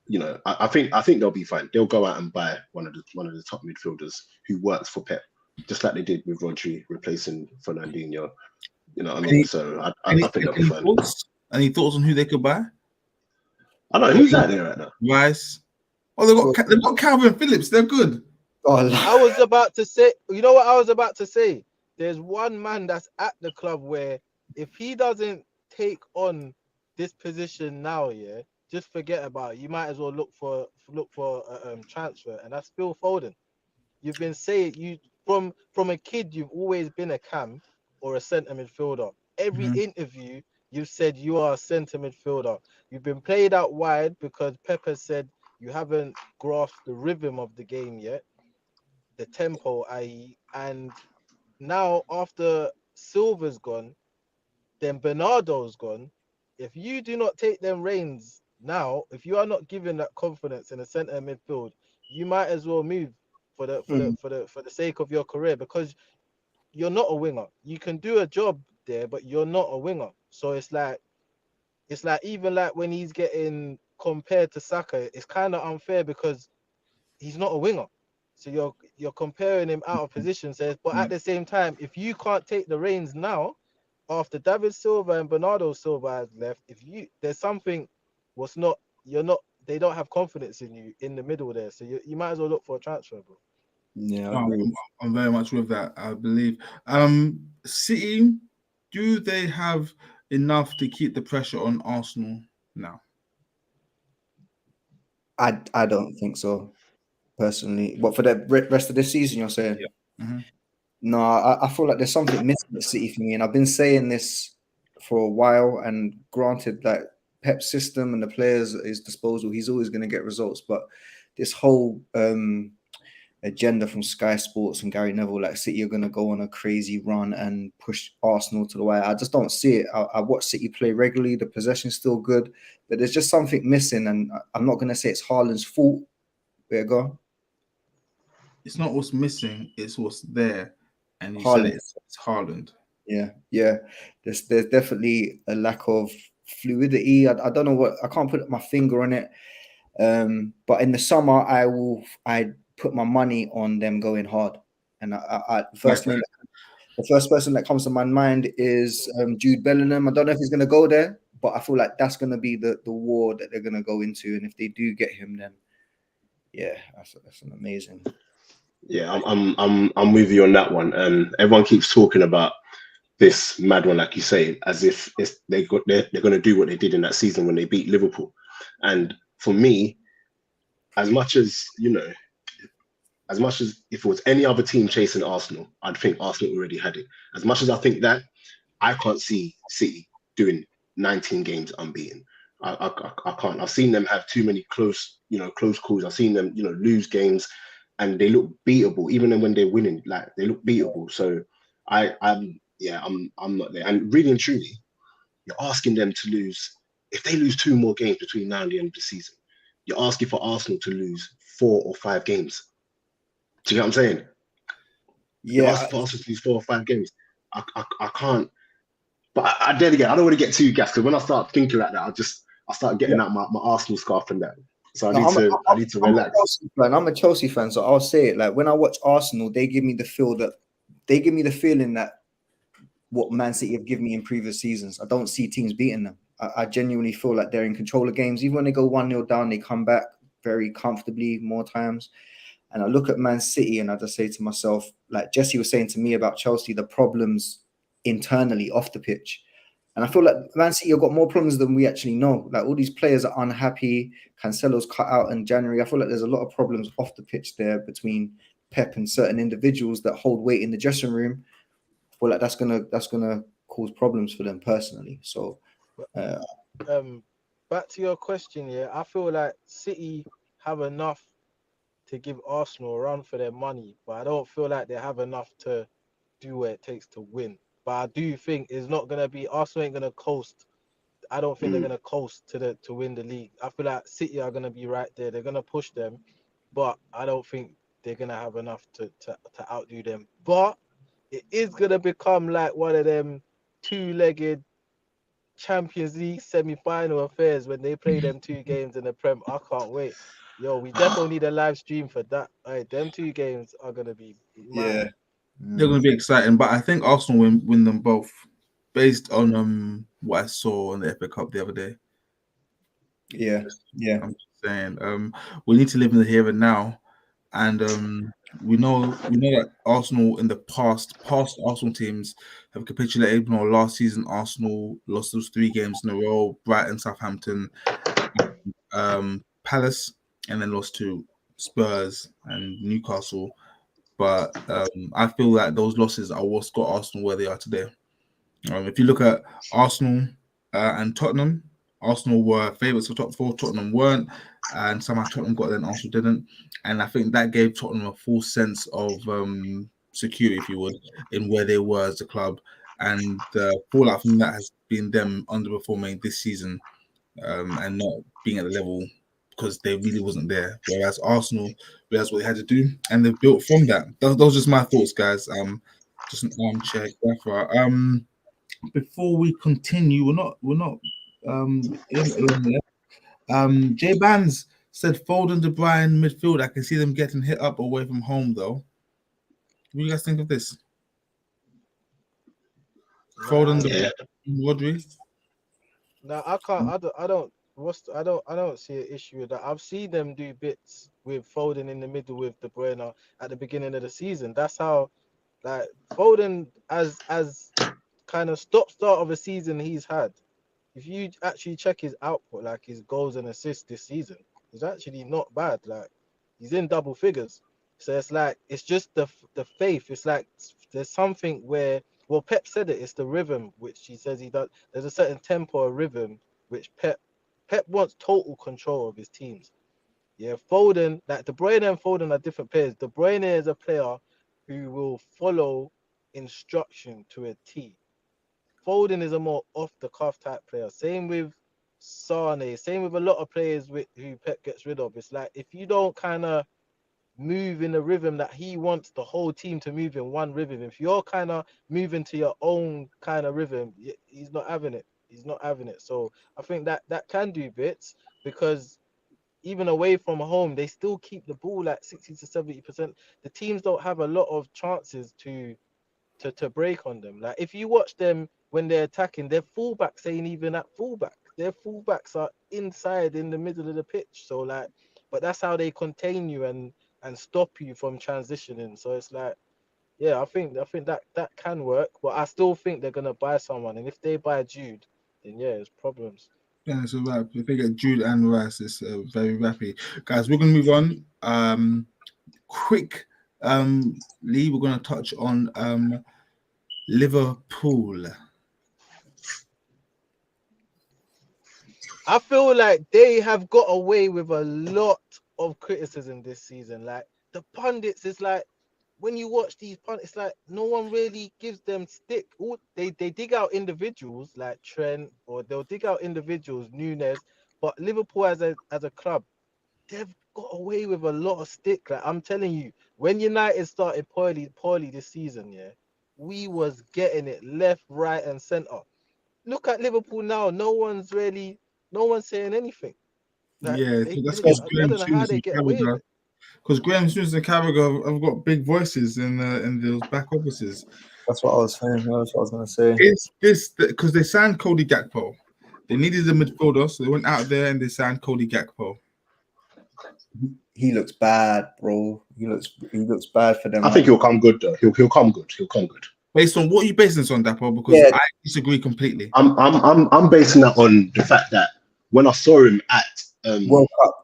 you know, I think they'll be fine. They'll go out and buy one of the top midfielders who works for Pep, just like they did with Rodri replacing Fernandinho. You know what I mean? So I think they'll be fine. Any thoughts on who they could buy? I don't know who's out there right now. Rice. Oh, they've got Calvin Phillips. They're good. I was about to say, you know what I was about to say? There's one man that's at the club where if he doesn't take on this position now, yeah, just forget about it. You might as well look for a transfer, and that's Phil Foden. You've been saying from a kid, you've always been a cam or a centre midfielder. Every interview you've said you are a centre midfielder. You've been played out wide because Pepper said you haven't grasped the rhythm of the game yet, the tempo, i.e. And now after Silva's gone, then Bernardo's gone. If you do not take them reins now, if you are not given that confidence in the centre midfield, you might as well move for the sake of your career, because you're not a winger. You can do a job there, but you're not a winger. So it's like even like when he's getting compared to Saka, it's kind of unfair because he's not a winger. So you're comparing him out of position. Says, but at the same time, if you can't take the reins now, after David Silva and Bernardo Silva has left, there's something they don't have confidence in you in the middle there. So you might as well look for a transfer, bro. Yeah, I No, agree. I'm very much with that. I believe. City, do they have enough to keep the pressure on Arsenal now? I don't think so personally. What for the rest of the season? You're saying? Yeah. Hmm. No, I feel like there's something missing at City for me, and I've been saying this for a while. And granted, like Pep's system and the players at his disposal, he's always going to get results. But this whole agenda from Sky Sports and Gary Neville, like City are going to go on a crazy run and push Arsenal to the wire. I just don't see it. I watch City play regularly. The possession's still good, but there's just something missing. And I'm not going to say it's Haaland's fault. There you go. It's not what's missing; it's what's there. And you said Haaland. it's Haaland. Yeah. There's definitely a lack of fluidity. I don't know what I can't put my finger on it. But in the summer, I put my money on them going hard. And Like, the first person that comes to my mind is Jude Bellingham. I don't know if he's going to go there, but I feel like that's going to be the war that they're going to go into. And if they do get him, then yeah, that's an amazing. Yeah, I'm with you on that one. Everyone keeps talking about this mad one, like you say, as if they're going to do what they did in that season when they beat Liverpool. And for me, as much as if it was any other team chasing Arsenal, I'd think Arsenal already had it. As much as I think that, I can't see City doing 19 games unbeaten. I can't. I've seen them have too many close calls. I've seen them, lose games, and they look beatable. Even when they're winning, like they look beatable. So I'm not there. And really and truly, you're asking them to lose. If they lose 2 more games between now and the end of the season, you're asking for Arsenal to lose 4 or 5 games. Do you get what I'm saying? You're Yeah, asking for Arsenal to lose 4 or 5 games. I can't. But then again, I don't want to get too gassed because when I start thinking like that, I start getting out my Arsenal scarf and that. So no, I need to I'm a relax. Chelsea fan. I'm a Chelsea fan, so I'll say it. Like when I watch Arsenal, they give me the feeling that what Man City have given me in previous seasons. I don't see teams beating them. I genuinely feel like they're in control of games. Even when they go 1-0 down, they come back very comfortably more times. And I look at Man City and I just say to myself, like Jesse was saying to me about Chelsea, the problems internally off the pitch. And I feel like Man City have got more problems than we actually know. Like all these players are unhappy. Cancelo's cut out in January. I feel like there's a lot of problems off the pitch there between Pep and certain individuals that hold weight in the dressing room. I feel like that's gonna cause problems for them personally. So Back to your question, yeah, I feel like City have enough to give Arsenal a run for their money, but I don't feel like they have enough to do what it takes to win. But I do think it's not gonna be Arsenal ain't gonna coast. I don't think they're gonna coast to win the league. I feel like City are gonna be right there. They're gonna push them, but I don't think they're gonna have enough to outdo them. But it is gonna become like one of them two-legged Champions League semi-final affairs when they play them 2 games in the Prem. I can't wait. Yo, we definitely need a live stream for that. Hey, them 2 games are gonna be mad. yeah. they're going to be exciting, but I think Arsenal win them both, based on what I saw on the FA Cup the other day. Yeah. I'm just saying, we need to live in the here and now, and we know that Arsenal in the past Arsenal teams have capitulated. Last season Arsenal lost those 3 games in a row: Brighton, Southampton, Palace, and then lost to Spurs and Newcastle. But I feel like those losses are what's got Arsenal where they are today. If you look at Arsenal and Tottenham, Arsenal were favourites for top 4, Tottenham weren't, and somehow Tottenham got there and Arsenal didn't. And I think that gave Tottenham a full sense of security, if you would, in where they were as a club. And the fallout from that has been them underperforming this season and not being at the level because they really wasn't there. Whereas Arsenal realized what they had to do and they've built from that. Those are just my thoughts, guys. Just an armchair gaffer. Before we continue, we're not in yet. Jay Bands said Foden, De Bruyne midfield. I can see them getting hit up away from home though. What do you guys think of this? Foden, De Yeah. Bruyne, Rodri. No, I can't. I don't see an issue with that. I've seen them do bits with Foden in the middle with De Bruyne at the beginning of the season. That's how, like, Foden as kind of stop-start of a season he's had. If you actually check his output, like his goals and assists this season, it's actually not bad. Like, he's in double figures. So it's like, it's just the faith. It's like there's something where, well, Pep said it. It's the rhythm, which he says he does. There's a certain tempo or rhythm which Pep wants total control of his teams. Yeah, Foden, like De Bruyne and Foden are different players. De Bruyne is a player who will follow instruction to a T. Foden is a more off the cuff type player. Same with Sane. Same with a lot of players who Pep gets rid of. It's like, if you don't kind of move in the rhythm that he wants the whole team to move in one rhythm, if you're kind of moving to your own kind of rhythm, he's not having it. He's not having it. So I think that can do bits, because even away from home, they still keep the ball at 60 to 70%. The teams don't have a lot of chances to break on them. Like, if you watch them when they're attacking, their fullbacks ain't even at fullback. Their fullbacks are inside in the middle of the pitch. So like, but that's how they contain you and stop you from transitioning. So it's like, yeah, I think that can work, but I still think they're gonna buy someone, and if they buy Jude, then yeah, it's problems. Yeah, it's a wrap. If they get Jude and Rice, it's very rappy. Guys, we're going to move on. Quick, Lee, we're going to touch on Liverpool. I feel like they have got away with a lot of criticism this season. Like, the pundits, is like, when you watch these pundits, it's like no one really gives them stick. They dig out individuals like Trent, or they'll dig out individuals, Nunes, but Liverpool as a club, they've got away with a lot of stick. Like, I'm telling you, when United started poorly this season, yeah, we was getting it left, right, and centre. Look at Liverpool now. No one's saying anything. Like, Yeah, they, that's they because I Graham don't know how Souness they and get away with Carragher. it. Because Graham Souness and Carragher have got big voices in those back offices. That's what I was saying. That's what I was going to say. Is this because they signed Cody Gakpo? They needed a midfielder, so they went out there and they signed Cody Gakpo. He looks bad, bro. He looks bad for them. I think he'll come good though. He'll come good. He'll come good. Based on what are you basing this on, Dapo? Because Yeah. I disagree completely. I'm basing that on the fact that when I saw him at World Cup.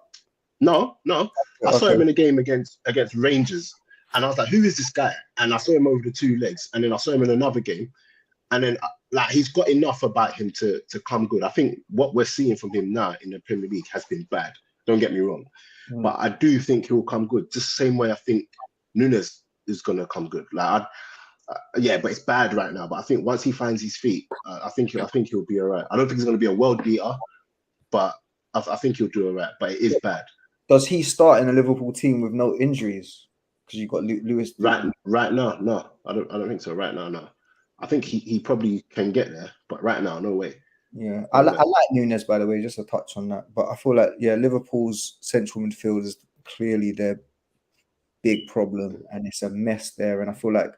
No, I saw Okay. him in a game against Rangers, and I was like, who is this guy? And I saw him over the two legs, and then I saw him in another game, and then like, he's got enough about him to come good. I think what we're seeing from him now in the Premier League has been bad. Don't get me wrong, but I do think he'll come good. Just the same way I think Nunes is gonna come good. Like, yeah, but it's bad right now. But I think once he finds his feet, I think he'll be all right. I don't think he's gonna be a world beater, but I think he'll do all right. But it is bad. Does he start in a Liverpool team with no injuries? Because you've got Lewis. Right now, no. I don't think so. Right now, no. I think he probably can get there, but right now, no way. Yeah, I like Nunes, by the way, just a touch on that. But I feel like, yeah, Liverpool's central midfield is clearly their big problem, and it's a mess there. And I feel like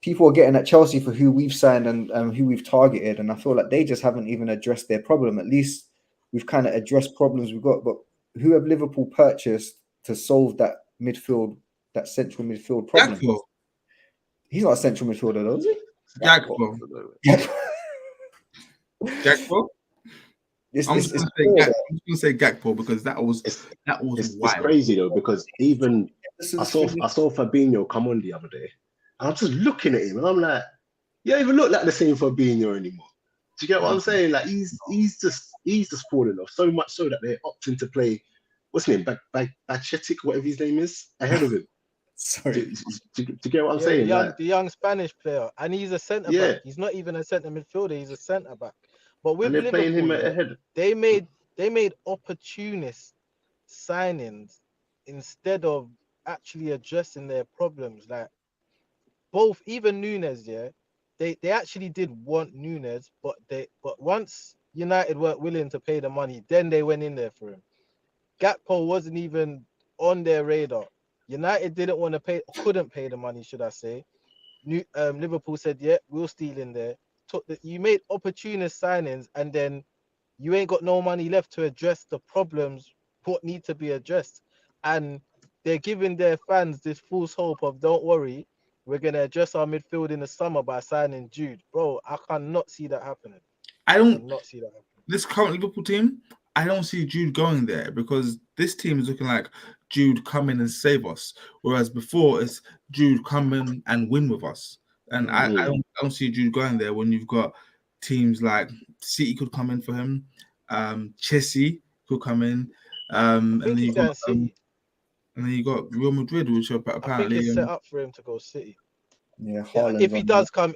people are getting at Chelsea for who we've signed and who we've targeted, and I feel like they just haven't even addressed their problem. At least we've kind of addressed problems we've got, but who have Liverpool purchased to solve that central midfield problem? Gakpo. He's not a central midfielder, though, is he? Gakpo. Gakpo. I'm just gonna say Gakpo because that was wild. It's crazy though, because even I saw Fabinho come on the other day, and I'm just looking at him and I'm like, you don't even look like the same Fabinho anymore. Do you get what I'm saying? Like, he's just falling off so much so that they're opting to play what's his name, Bachetic, whatever his name is, ahead of him. Sorry. Do you get what I'm saying? The young Spanish player, and he's a centre back. He's not even a centre midfielder. He's a centre back. But with Liverpool, playing him ahead. They made opportunist signings instead of actually addressing their problems. Like, both, even Nunes, yeah, they actually did want Nunes, but once United weren't willing to pay the money, then they went in there for him. Gakpo wasn't even on their radar. United didn't want to pay, couldn't pay the money, should I say. Liverpool said, yeah, we'll steal in there. You made opportunist signings, and then you ain't got no money left to address the problems what need to be addressed. And they're giving their fans this false hope of, don't worry, we're gonna address our midfield in the summer by signing Jude. Bro, I cannot see that happening. I don't. Cannot see that happening. This current Liverpool team, I don't see Jude going there because this team is looking like Jude come in and save us, whereas before it's Jude come in and win with us. And I don't see Jude going there when you've got teams like City could come in for him, Chessy could come in, I and think then he's you going got City. and then you got Real Madrid, which are I think apparently it's set up for him to go City. Yeah, Yeah, Haaland's if he on does come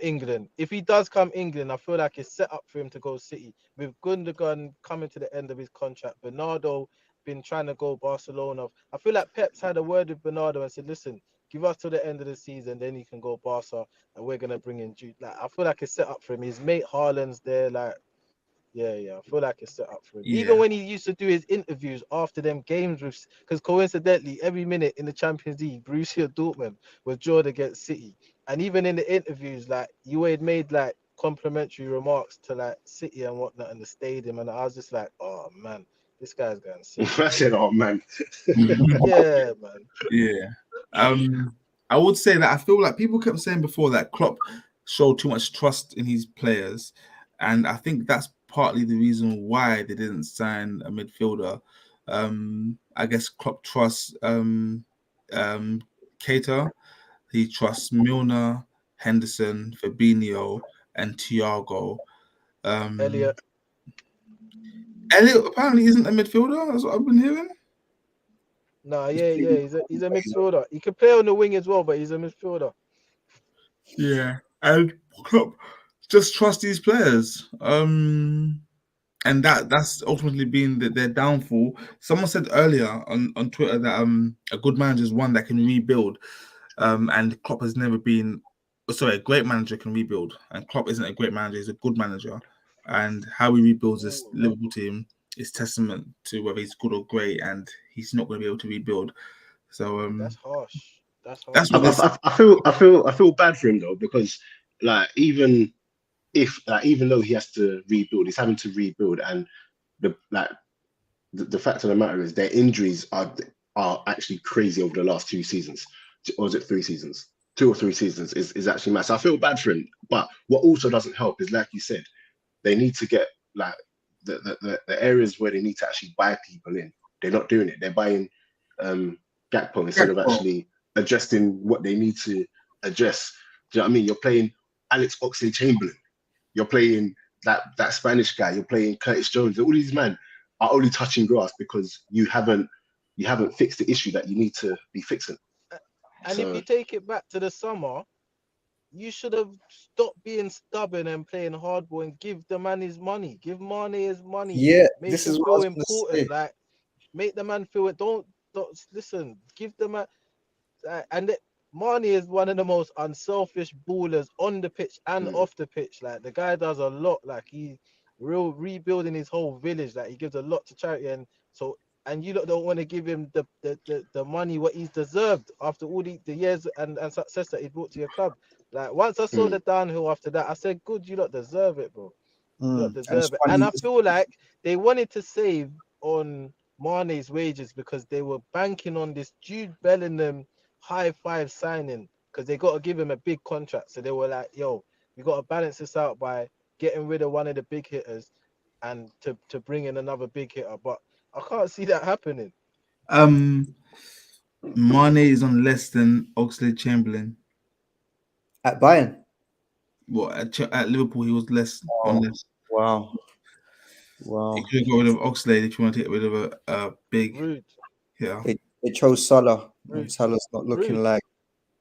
England, I feel like it's set up for him to go City. With Gundogan coming to the end of his contract, Bernardo been trying to go Barcelona. I feel like Pep's had a word with Bernardo and said, "Listen, give us to the end of the season, then he can go Barca, and we're gonna bring in Jude." Like, I feel like it's set up for him. His mate Haaland's there, like. Yeah, I feel like it's set up for him. Yeah. Even when he used to do his interviews after them games with, because coincidentally, every minute in the Champions League, Borussia Dortmund was drawn against City, and even in the interviews, like you had made like complimentary remarks to like City and whatnot in the stadium, and I was just like, oh man, this guy's going City. I said, oh man. Yeah, man. Yeah. I would say that I feel like people kept saying before that Klopp showed too much trust in his players, and I think that's partly the reason why they didn't sign a midfielder. I guess Klopp trusts Keita, he trusts Milner, Henderson, Fabinho, and Thiago. Elliot. Elliot apparently isn't a midfielder. That's what I've been hearing. Nah, yeah, he's a midfielder. He can play on the wing as well, but he's a midfielder. Yeah, and Klopp just trust these players. And that's ultimately been their downfall. Someone said earlier on Twitter that a good manager is one that can rebuild. And Klopp has never been. Sorry, a great manager can rebuild, and Klopp isn't a great manager; he's a good manager. And how he rebuilds this Liverpool team is testament to whether he's good or great, and he's not going to be able to rebuild. So That's harsh. That's harsh. that's what this. I feel bad for him though, because like even though he has to rebuild, he's having to rebuild, and the fact of the matter is their injuries are actually crazy over the last 2 seasons, or is it 3 seasons? 2 or 3 seasons is actually massive. I feel bad for him, but what also doesn't help is, like you said, they need to get like the areas where they need to actually buy people in. They're not doing it. They're buying Gakpo instead of actually adjusting what they need to address. Do you know what I mean? You're playing Alex Oxlade-Chamberlain. You're playing that Spanish guy. You're playing Curtis Jones. All these men are only touching grass because you haven't fixed the issue that you need to be fixing. And if you take it back to the summer, you should have stopped being stubborn and playing hardball and give the man his money. Give Mane his money. Yeah, make this him is what I feel was gonna important. say. Like, make the man feel it. Don't listen. Give the man. Mane is one of the most unselfish ballers on the pitch and off the pitch. Like, the guy does a lot. Like, he rebuilding his whole village. Like, he gives a lot to charity, and you don't want to give him the money what he's deserved after all the years and success that he brought to your club. Like, once I saw the downhill after that, I said, good, you don't deserve it, bro. You don't deserve it. And I feel like they wanted to save on Mane's wages because they were banking on this Jude Bellingham high five signing, because they got to give him a big contract. So they were like, yo, we got to balance this out by getting rid of one of the big hitters and to bring in another big hitter. But I can't see that happening. Mane is on less than Oxlade-Chamberlain. At Bayern. Well, at Liverpool, he was less on less. Wow. You could get rid of Oxlade if you want to get rid of a big Rude. hitter. They chose Salah. Rude. And Salah's not looking Rude. like.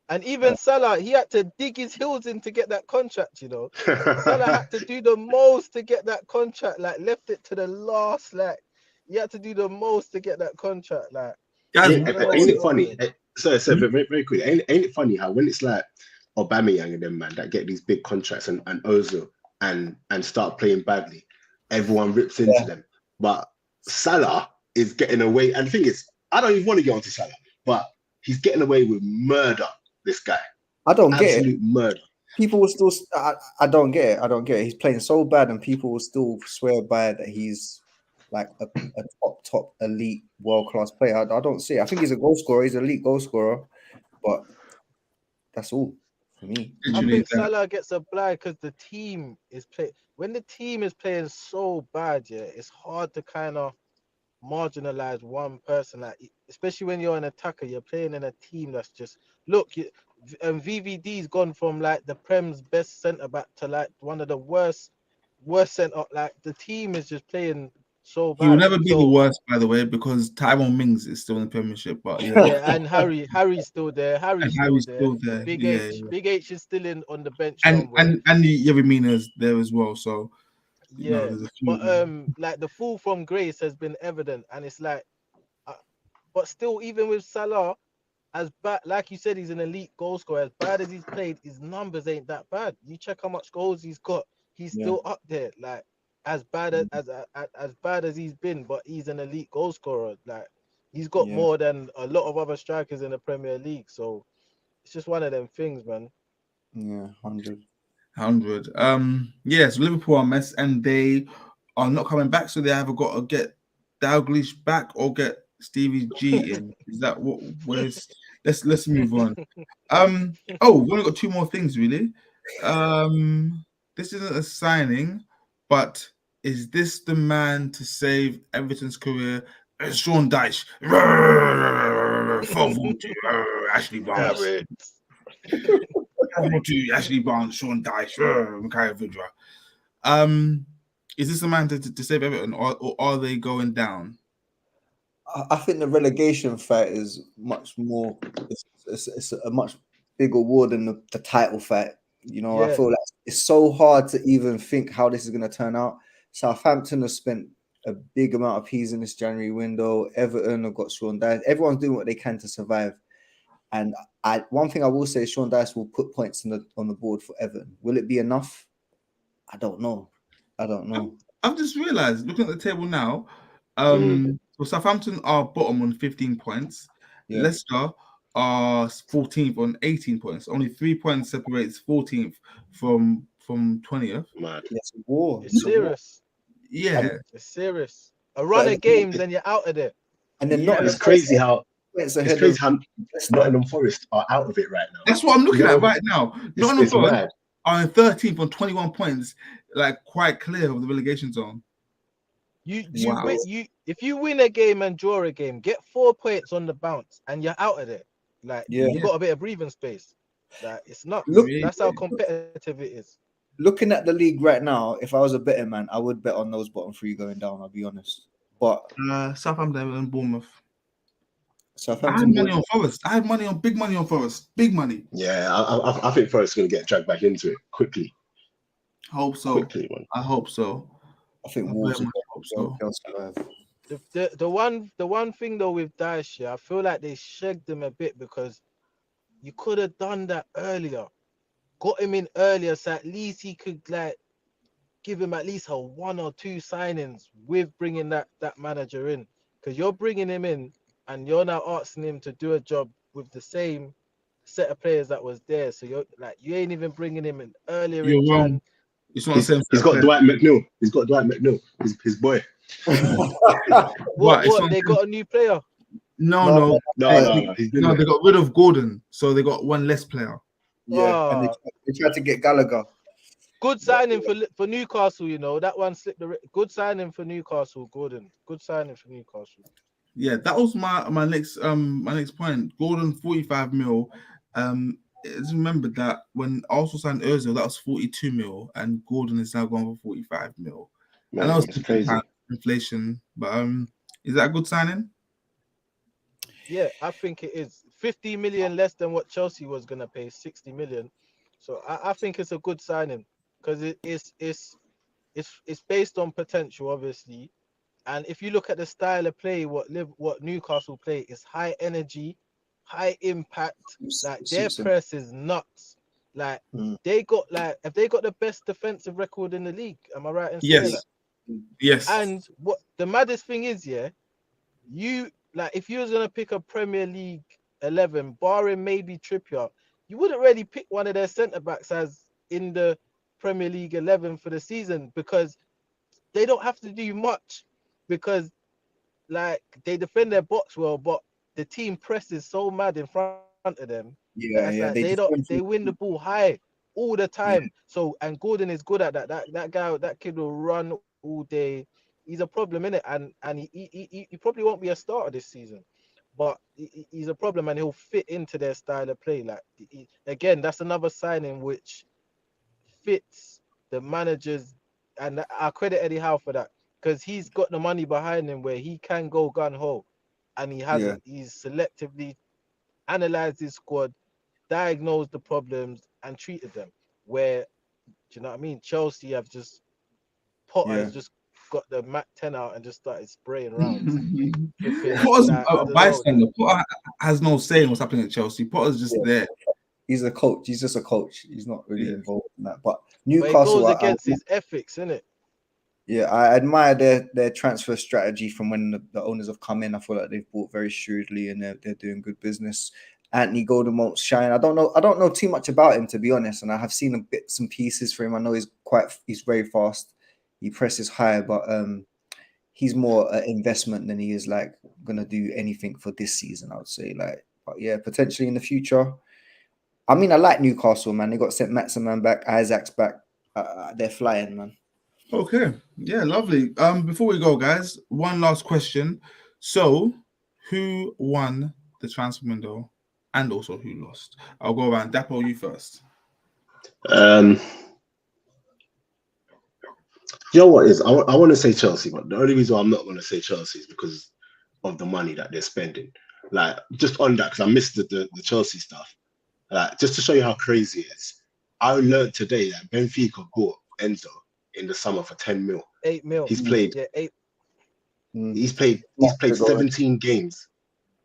And even Salah, he had to dig his heels in to get that contract, you know. Salah had to do the most to get that contract, like left it to the last, like he had to do the most to get that contract, like. Guys, ain't it funny? So very, very quick. Ain't it funny how when it's like Aubameyang and them man that get these big contracts and Ozil and start playing badly, everyone rips into them. But Salah is getting away, and the thing is, I don't even want to get onto Salah, but he's getting away with murder. This guy, I don't get it. Absolute murder. People will still. I don't get it. He's playing so bad, and people will still swear by it that he's like a top elite world class player. I don't see it. I think he's a goal scorer. He's an elite goal scorer, but that's all for me. I Literally think that. Salah gets a blind because the team is play. When the team is playing so bad, yeah, it's hard to kind of marginalize one person. Like especially when you're an attacker, you're playing in a team that's just look. VVD's gone from like the Prem's best centre back to like one of the worst centre. Like the team is just playing so He will bad. never be the So worst, by the way, because Tyrone Mings is still in the Premiership. But yeah, yeah, and Harry's still there. and Harry's still Harry's there. still there. Big Yeah, H, yeah. Big H is still in on the bench And somewhere. Yeremina's there as well. So Yeah, there's a few but of them. like the fall from grace has been evident, and it's like, uh, but still, even with Salah, as bad, like you said, he's an elite goal scorer. As bad as he's played, his numbers ain't that bad. You check how much goals he's got, he's Yeah. still up there. Like as bad as bad as he's been, but he's an elite goal scorer. Like he's got Yeah. more than a lot of other strikers in the Premier League. So it's just one of them things, man. Yeah, 100. 100. Yes, Liverpool are a mess, and they are not coming back. So they either got to get Dalglish back or get Stevie G in. Is that what? Where's? Let's move on. Oh, we've only got two more things really. This isn't a signing, but is this the man to save Everton's career? Sean Dyche. 440. Ashley Barnes. Garrett. 440. Ashley Barnes. Sean Dyche. Mikhail Vidra. Is this the man to save Everton, or are they going down? I think the relegation fight is much more. It's a much bigger war than the title fight. You know, I Yeah. feel like it's so hard to even think how this is going to turn out. Southampton have spent a big amount of peas in this January window. Everton have got Sean Dyche. Everyone's doing what they can to survive. And one thing I will say, Sean Dyche will put points on the board for Everton. Will it be enough? I don't know. I've just realized, looking at the table now, Mm. so Southampton are bottom on 15 points. Yeah. Leicester are 14th on 18 points. Only 3 points separates 14th from 20th. Mad. It's a war. It's serious. Yeah. It's serious. A run of games and you're out of there. And then Yeah. not It's crazy how points it's ahead crazy of how Nottingham Forest are out of it right now. That's what I'm looking You know, at right now. Nottingham It's Forest mad. are in 13th on 21 points, like quite clear of the relegation zone. Wow. If you win a game and draw a game, get 4 points on the bounce and you're out of there. Like Yeah. you got a bit of breathing space. Like it's nuts. Look- That's how competitive it is. Looking at the league right now, if I was a betting man, I would bet on those bottom three going down. I'll be honest. But Southampton and Bournemouth. I had Southampton, money on Forest. I had big money on Forest. Big money. Yeah, I think Forest are going to get dragged back into it quickly. Hope so. Quickly, man. I hope so. I think I Wolves very will much hope so. they'll survive. The one thing though with Daesh, I feel like they shagged him a bit because you could have done that earlier. Got him in earlier, so at least he could like give him at least a 1 or 2 signings with bringing that manager in. Because you're bringing him in and you're now asking him to do a job with the same set of players that was there. So you're like you ain't even bringing him in earlier You're in wrong. Jan. It's not the same. He's got Dwight McNeil. He's got Dwight McNeil. His boy. What they got a new player? No. No. He's been No, there. they got rid of Gordon, so they got one less player. Yeah, and they tried to get Gallagher. Good signing for Newcastle, you know. That one slipped good signing for Newcastle, Gordon. Good signing for Newcastle. Yeah, that was my next point. Gordon 45 mil. Just remember that when Arsenal signed Ozil, that was 42 mil, and Gordon is now going for 45 mil. I know it's crazy. Inflation, but is that a good signing? Yeah, I think it is 50 million less than what Chelsea was gonna pay, 60 million. So I think it's a good signing because it's based on potential, obviously. And if you look at the style of play, what Newcastle play is high energy, high impact. Like their press is nuts. Like they got have they got the best defensive record in the league? Am I right in saying that? Yes. And what the maddest thing is, yeah, you like if you was gonna pick a Premier League 11, barring maybe Trippier, you wouldn't really pick one of their centre backs as in the Premier League 11 for the season because they don't have to do much. because like they defend their box well, but the team presses so mad in front of them that it's like Yeah. They they defend win the from- ball high all the yeah, time. So and Gordon is good at that. That kid will run all day. He's a problem in it, and he probably won't be a starter this season, but he's a problem and he'll fit into their style of play. Like again, that's another signing which fits the managers, and I credit Eddie Howe for that because he's got the money behind him where he can go gun ho, and he yeah, hasn't. He's selectively analyzed his squad, diagnosed the problems, and treated them. Where do you know what I mean? Chelsea have just Potter yeah. has just got the Mac 10 out and just started spraying rounds, flipping. Potter's Like I a don't know. bystander. Potter has no say in what's happening at Chelsea. Potter's just Yeah. there. He's a coach. He's just a coach. He's not really Yeah. involved in that. But But it Newcastle, goes against his ethics, innit? yeah, I admire their transfer strategy from when the owners have come in. I feel like they've bought very shrewdly and they're doing good business. Anthony Gordon won't shine. I don't know too much about him, to be honest, and I have seen a bits and pieces for him. I know he's very fast. He presses high, but he's more an investment than he is like gonna do anything for this season, I would say. Like, but yeah, potentially in the future. I mean, I like Newcastle, man. They got St. Maximan back, Isaac's back. They're flying, man. Okay. Yeah, lovely. Before we go, guys, one last question. So, who won the transfer window and also who lost? I'll go around. Dapo, you first. You know what is? I want to say Chelsea, but the only reason why I'm not going to say Chelsea is because of the money that they're spending. Like, just on that, because I missed the Chelsea stuff. Like, just to show you how crazy it is, I learned today that Benfica bought Enzo in the summer for 10 mil. 8 mil. He's played. Yeah, 8. He's played 17 games,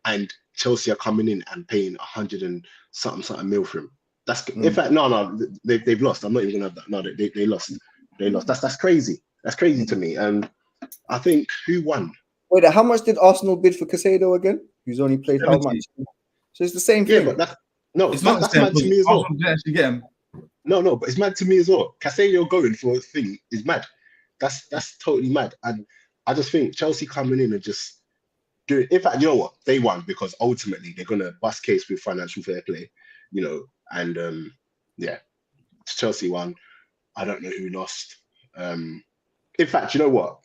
and Chelsea are coming in and paying 100 and something mil for him. That's in fact no, they've lost. I'm not even gonna have that. No, they lost. They lost. That's crazy. That's crazy to me. I think who won? Wait, how much did Arsenal bid for Casado again? He's only played how 70. much? So it's the same Yeah, thing. but It's not the that's same. mad to me as well. Arsenal didn't actually get him. No, but it's mad to me as well. Casado going for a thing is mad. That's totally mad. And I just think Chelsea coming in and just doing. In fact, you know what? They won because ultimately they're gonna bust case with financial fair play, and yeah, Chelsea won. I don't know who lost. In fact, you know what?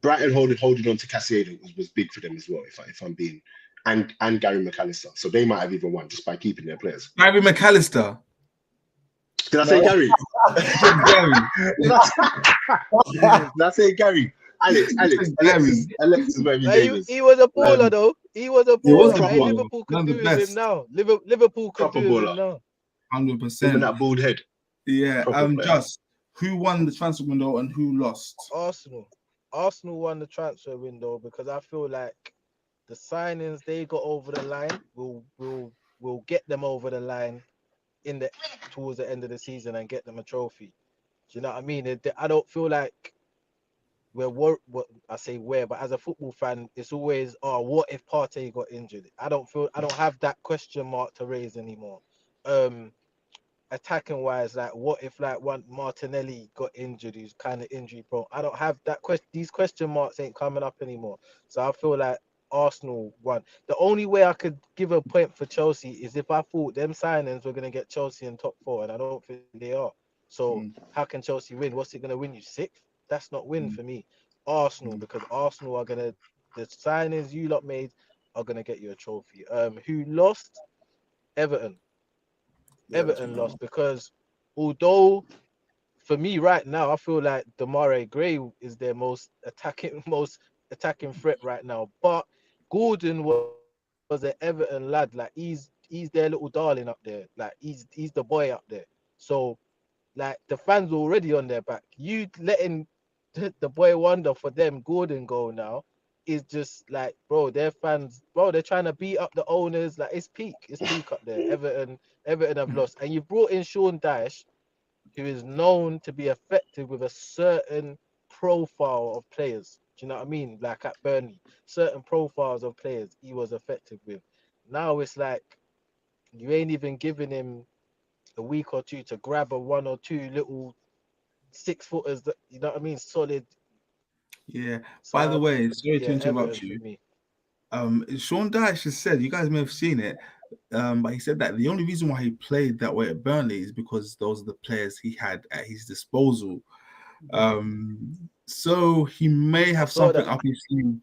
Brighton holding on to Casado was big for them as well. If I'm being, and Gary McAllister, so they might have even won just by keeping their players. Gary McAllister. Did I say Gary? Did I say Gary? Alexis, whatever his name is. He was a baller though. He was a He was baller. a Hey, baller. Liverpool One could of the do with him best. now. Liverpool could Proper do with baller. him now. 100%. Even that bald head. Yeah. Proper player. Just who won the transfer window and who lost? Arsenal. Arsenal won the transfer window because I feel like the signings they got over the line will get them over the line towards the end of the season and get them a trophy. Do you know what I mean? I don't feel like what I say but as a football fan, it's always what if Partey got injured? I don't have that question mark to raise anymore. Attacking wise, like what if like one Martinelli got injured, who's kind of injury prone? I don't have that question. These question marks ain't coming up anymore. So I feel like Arsenal won. The only way I could give a point for Chelsea is if I thought them signings were gonna get Chelsea in top 4, and I don't think they are. So how can Chelsea win? What's it gonna win you? 6th? That's not win for me. Arsenal, because Arsenal are gonna the signings you lot made are gonna get you a trophy. Who lost? Everton. Everton lost because although for me right now I feel like Damare Gray is their most attacking threat right now, but Gordon was an Everton lad. Like he's their little darling up there. Like he's the boy up there. So like the fans were already on their back. You letting the boy wonder for them Gordon go now is just like, bro, their fans, bro, they're trying to beat up the owners. Like it's peak up there. Everton have lost, and you brought in Sean Dyche, who is known to be effective with a certain profile of players. Do you know what I mean? Like at Burnley, certain profiles of players he was effective with. Now it's like you ain't even giving him a week or two to grab a one or two little 6-footers that, you know what I mean, solid Yeah. So By the way, sorry to yeah, interrupt Everton you. for me. Sean Dyche has said, you guys may have seen it, but he said that the only reason why he played that way at Burnley is because those are the players he had at his disposal. So he may I have saw something that. up his sleeve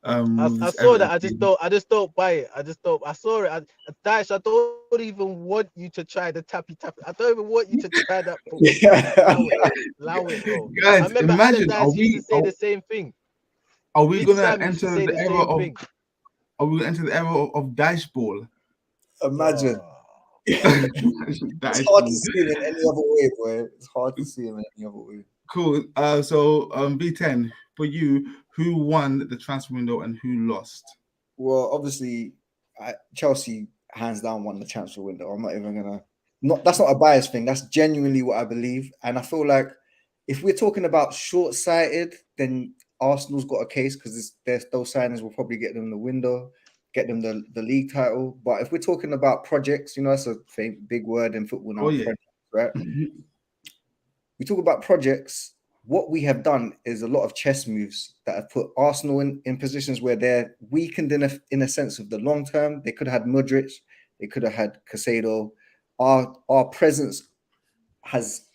with I this saw that. Everton I team. just don't buy it. I just don't. I saw it. Dash, I don't even want you to try the tappy tap. I don't even want you to try that football. Yeah. Allow it, bro. I Guys, remember imagine, Allardyce used to say the same thing. are we Big gonna Sam used to enter say the the era same of thing. are we gonna enter the era of Dyche ball? Imagine. Oh, It's Dyche hard to ball. see him in any other way, boy. It's hard to see him in any other way. Cool. So B10 for you, who won the transfer window and who lost? Well, obviously, Chelsea hands down won the transfer window. I'm not even gonna. Not that's not a bias thing. That's genuinely what I believe, and I feel like if we're talking about short-sighted, then Arsenal's got a case because those signings will probably get them the window, get them the league title. But if we're talking about projects, that's a big word in football now. Oh yeah. Projects, right? We talk about projects. What we have done is a lot of chess moves that have put Arsenal in positions where they're weakened in a sense of the long term. They could have had Modric, they could have had Casado. Our presence has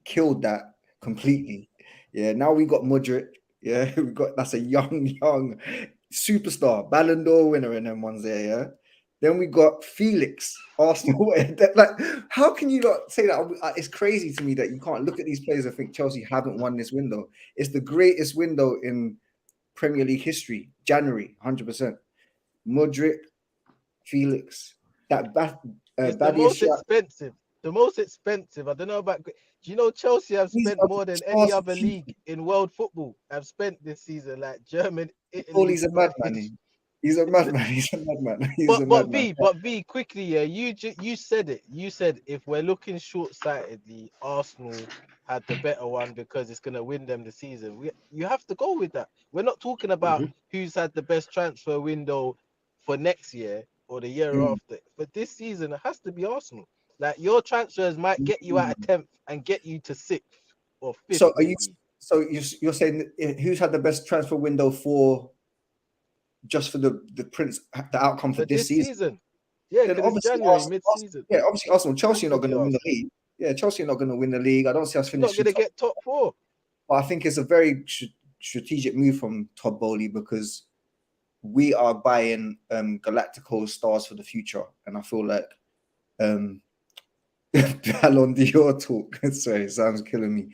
killed that completely. Yeah, now we got Modric. Yeah, that's a young superstar, Ballon d'Or winner in them ones there. Yeah. Then we got Felix, Arsenal. Like, how can you not say that? It's crazy to me that you can't look at these players and think Chelsea haven't won this window. It's the greatest window in Premier League history. January, 100%. Modric, Felix, it's the most Badiashile. expensive. The most expensive. I don't know about. Do you know Chelsea have These spent are more the than any stars of other youth. league in world football? Have spent this season, like German, Paul, Italy, he's a Spanish. madman. He's a madman. He's a madman. He's a But madman. V quickly, yeah. You said it. You said if we're looking short-sightedly, Arsenal had the better one because it's gonna win them the season. You have to go with that. We're not talking about who's had the best transfer window for next year or the year after. But this season, it has to be Arsenal. Like your transfers might get you out of 10th and get you to 6th or 5th, So are you? maybe. So you're saying who's had the best transfer window for just for the outcome for For this this season? season, yeah, Then because it's obviously January, Arsenal, mid-season. yeah, obviously Arsenal. Chelsea Has are to not going be to win the Arsenal. league. Yeah, Chelsea are not going to win the league. I don't see us You're not finishing gonna top. get top 4. But I think it's a very strategic move from Todd Bowley because we are buying Galactico stars for the future, and I feel like Ballon d'Or talk. Sorry, it sounds killing me.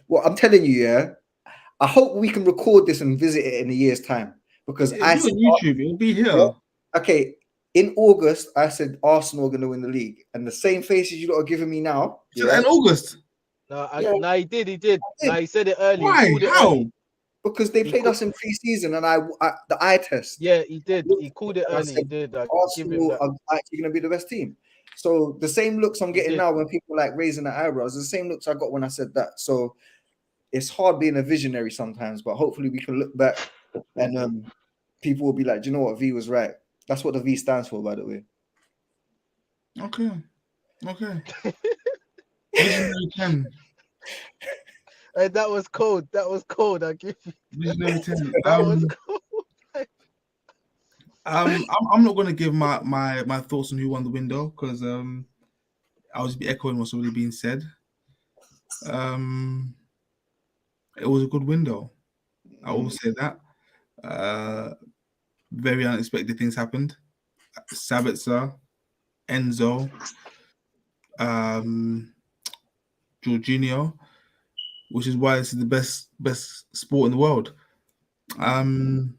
Well, I'm telling you, yeah. I hope we can record this and visit it in a year's time because It'll be on YouTube. It'll be here. Yeah, okay. In August, I said Arsenal are going to win the league, and the same faces you lot are giving me now. So in August. No, Yeah. no, he did. No, he said it early. Why? He called it How? early. Because they played us in pre-season, and the eye test. Yeah, he did. He called it And I early. He said, did. I give him Arsenal that. are actually going to be the best team. So the same looks I'm He getting did. now when people like raising their eyebrows, the same looks I got when I said that. So it's hard being a visionary sometimes, but hopefully we can look back and people will be like, do you know what? V was right. That's what the V stands for, by the way. Okay. Visionary 10. Hey, that was cold. I give you. Visionary 10. That was cold. I'm not gonna give my thoughts on who won the window because I'll just be echoing what's already been said. It was a good window. I will say that. Very unexpected things happened. Sabitzer, Enzo, Jorginho, which is why this is the best sport in the world. And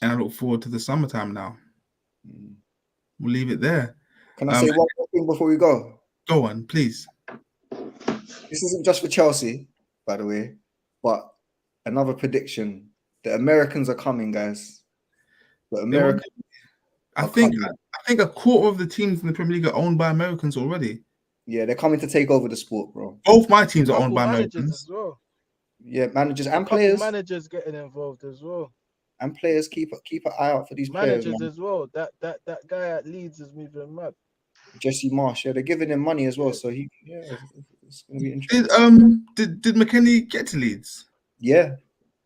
I look forward to the summertime now. We'll leave it there. Can I say one more thing before we go? Go on, please. This isn't just for Chelsea, by the way, but another prediction. The Americans are coming, guys. The Americans. I think a quarter of the teams in the Premier League are owned by Americans already. Yeah, they're coming to take over the sport, bro. Both my teams are owned by Americans as well. Yeah, managers and Couple players. managers getting involved as well. And players keep an eye out for these managers players, man. as well. That guy at Leeds is moving mad. Jesse Marsh, yeah, they're giving him money as well, so it's gonna be interesting. Did McKennie get to Leeds? Yeah,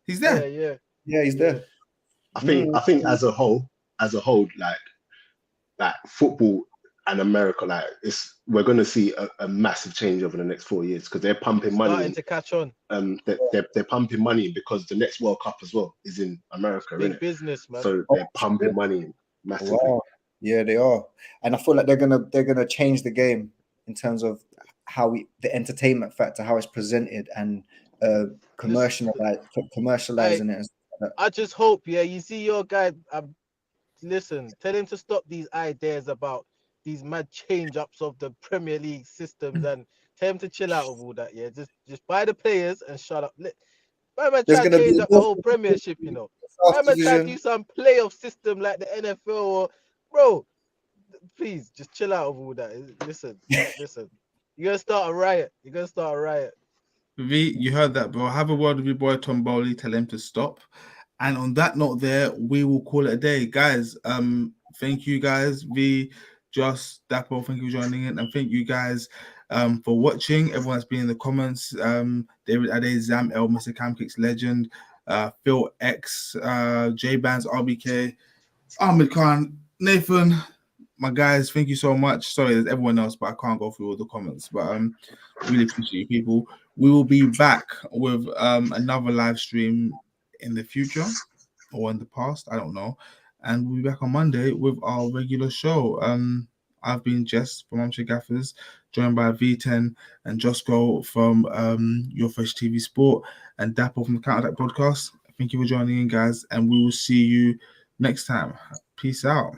He's Yeah, there. yeah. Yeah, he's there. I think as a whole, like football and America, like we're gonna see a massive change over the next 4 years because they're pumping money Starting in. to catch on. They're pumping money in because the next World Cup as well is in America, Big innit? business, man. So they're pumping money in massively. Wow. Yeah, they are, and I feel like they're gonna change the game in terms of how the entertainment factor, how it's presented, and commercializing it. And stuff like that. I just hope, yeah, you see your guy. Listen, tell him to stop these ideas about these mad change ups of the Premier League systems and tell him to chill out with all that. Yeah, just buy the players and shut up. Why am I There's trying to gonna be change up the whole Premiership? You know, why South am I trying to Division. do some playoff system like the NFL? Or, bro, please just chill out with all that. Listen. You're gonna start a riot. V, you heard that, bro. Have a word with your boy Tom Bowley. Tell him to stop. And on that note, there we will call it a day, guys. Thank you, guys. V, Josh, Dapo, thank you for joining in, and thank you guys for watching. Everyone that's been in the comments. David Ade, Zam L, Mr. Camkicks legend, Phil X, J Bands, RBK, Ahmed Khan, Nathan. My guys, thank you so much. Sorry, there's everyone else, but I can't go through all the comments. But really appreciate you people. We will be back with another live stream in the future or in the past, I don't know. And we'll be back on Monday with our regular show. I've been Jess from Gaffers, joined by V10 and Josco from Your Fresh TV Sport and Dapple from the Counterattack Podcast. Thank you for joining in, guys, and we will see you next time. Peace out.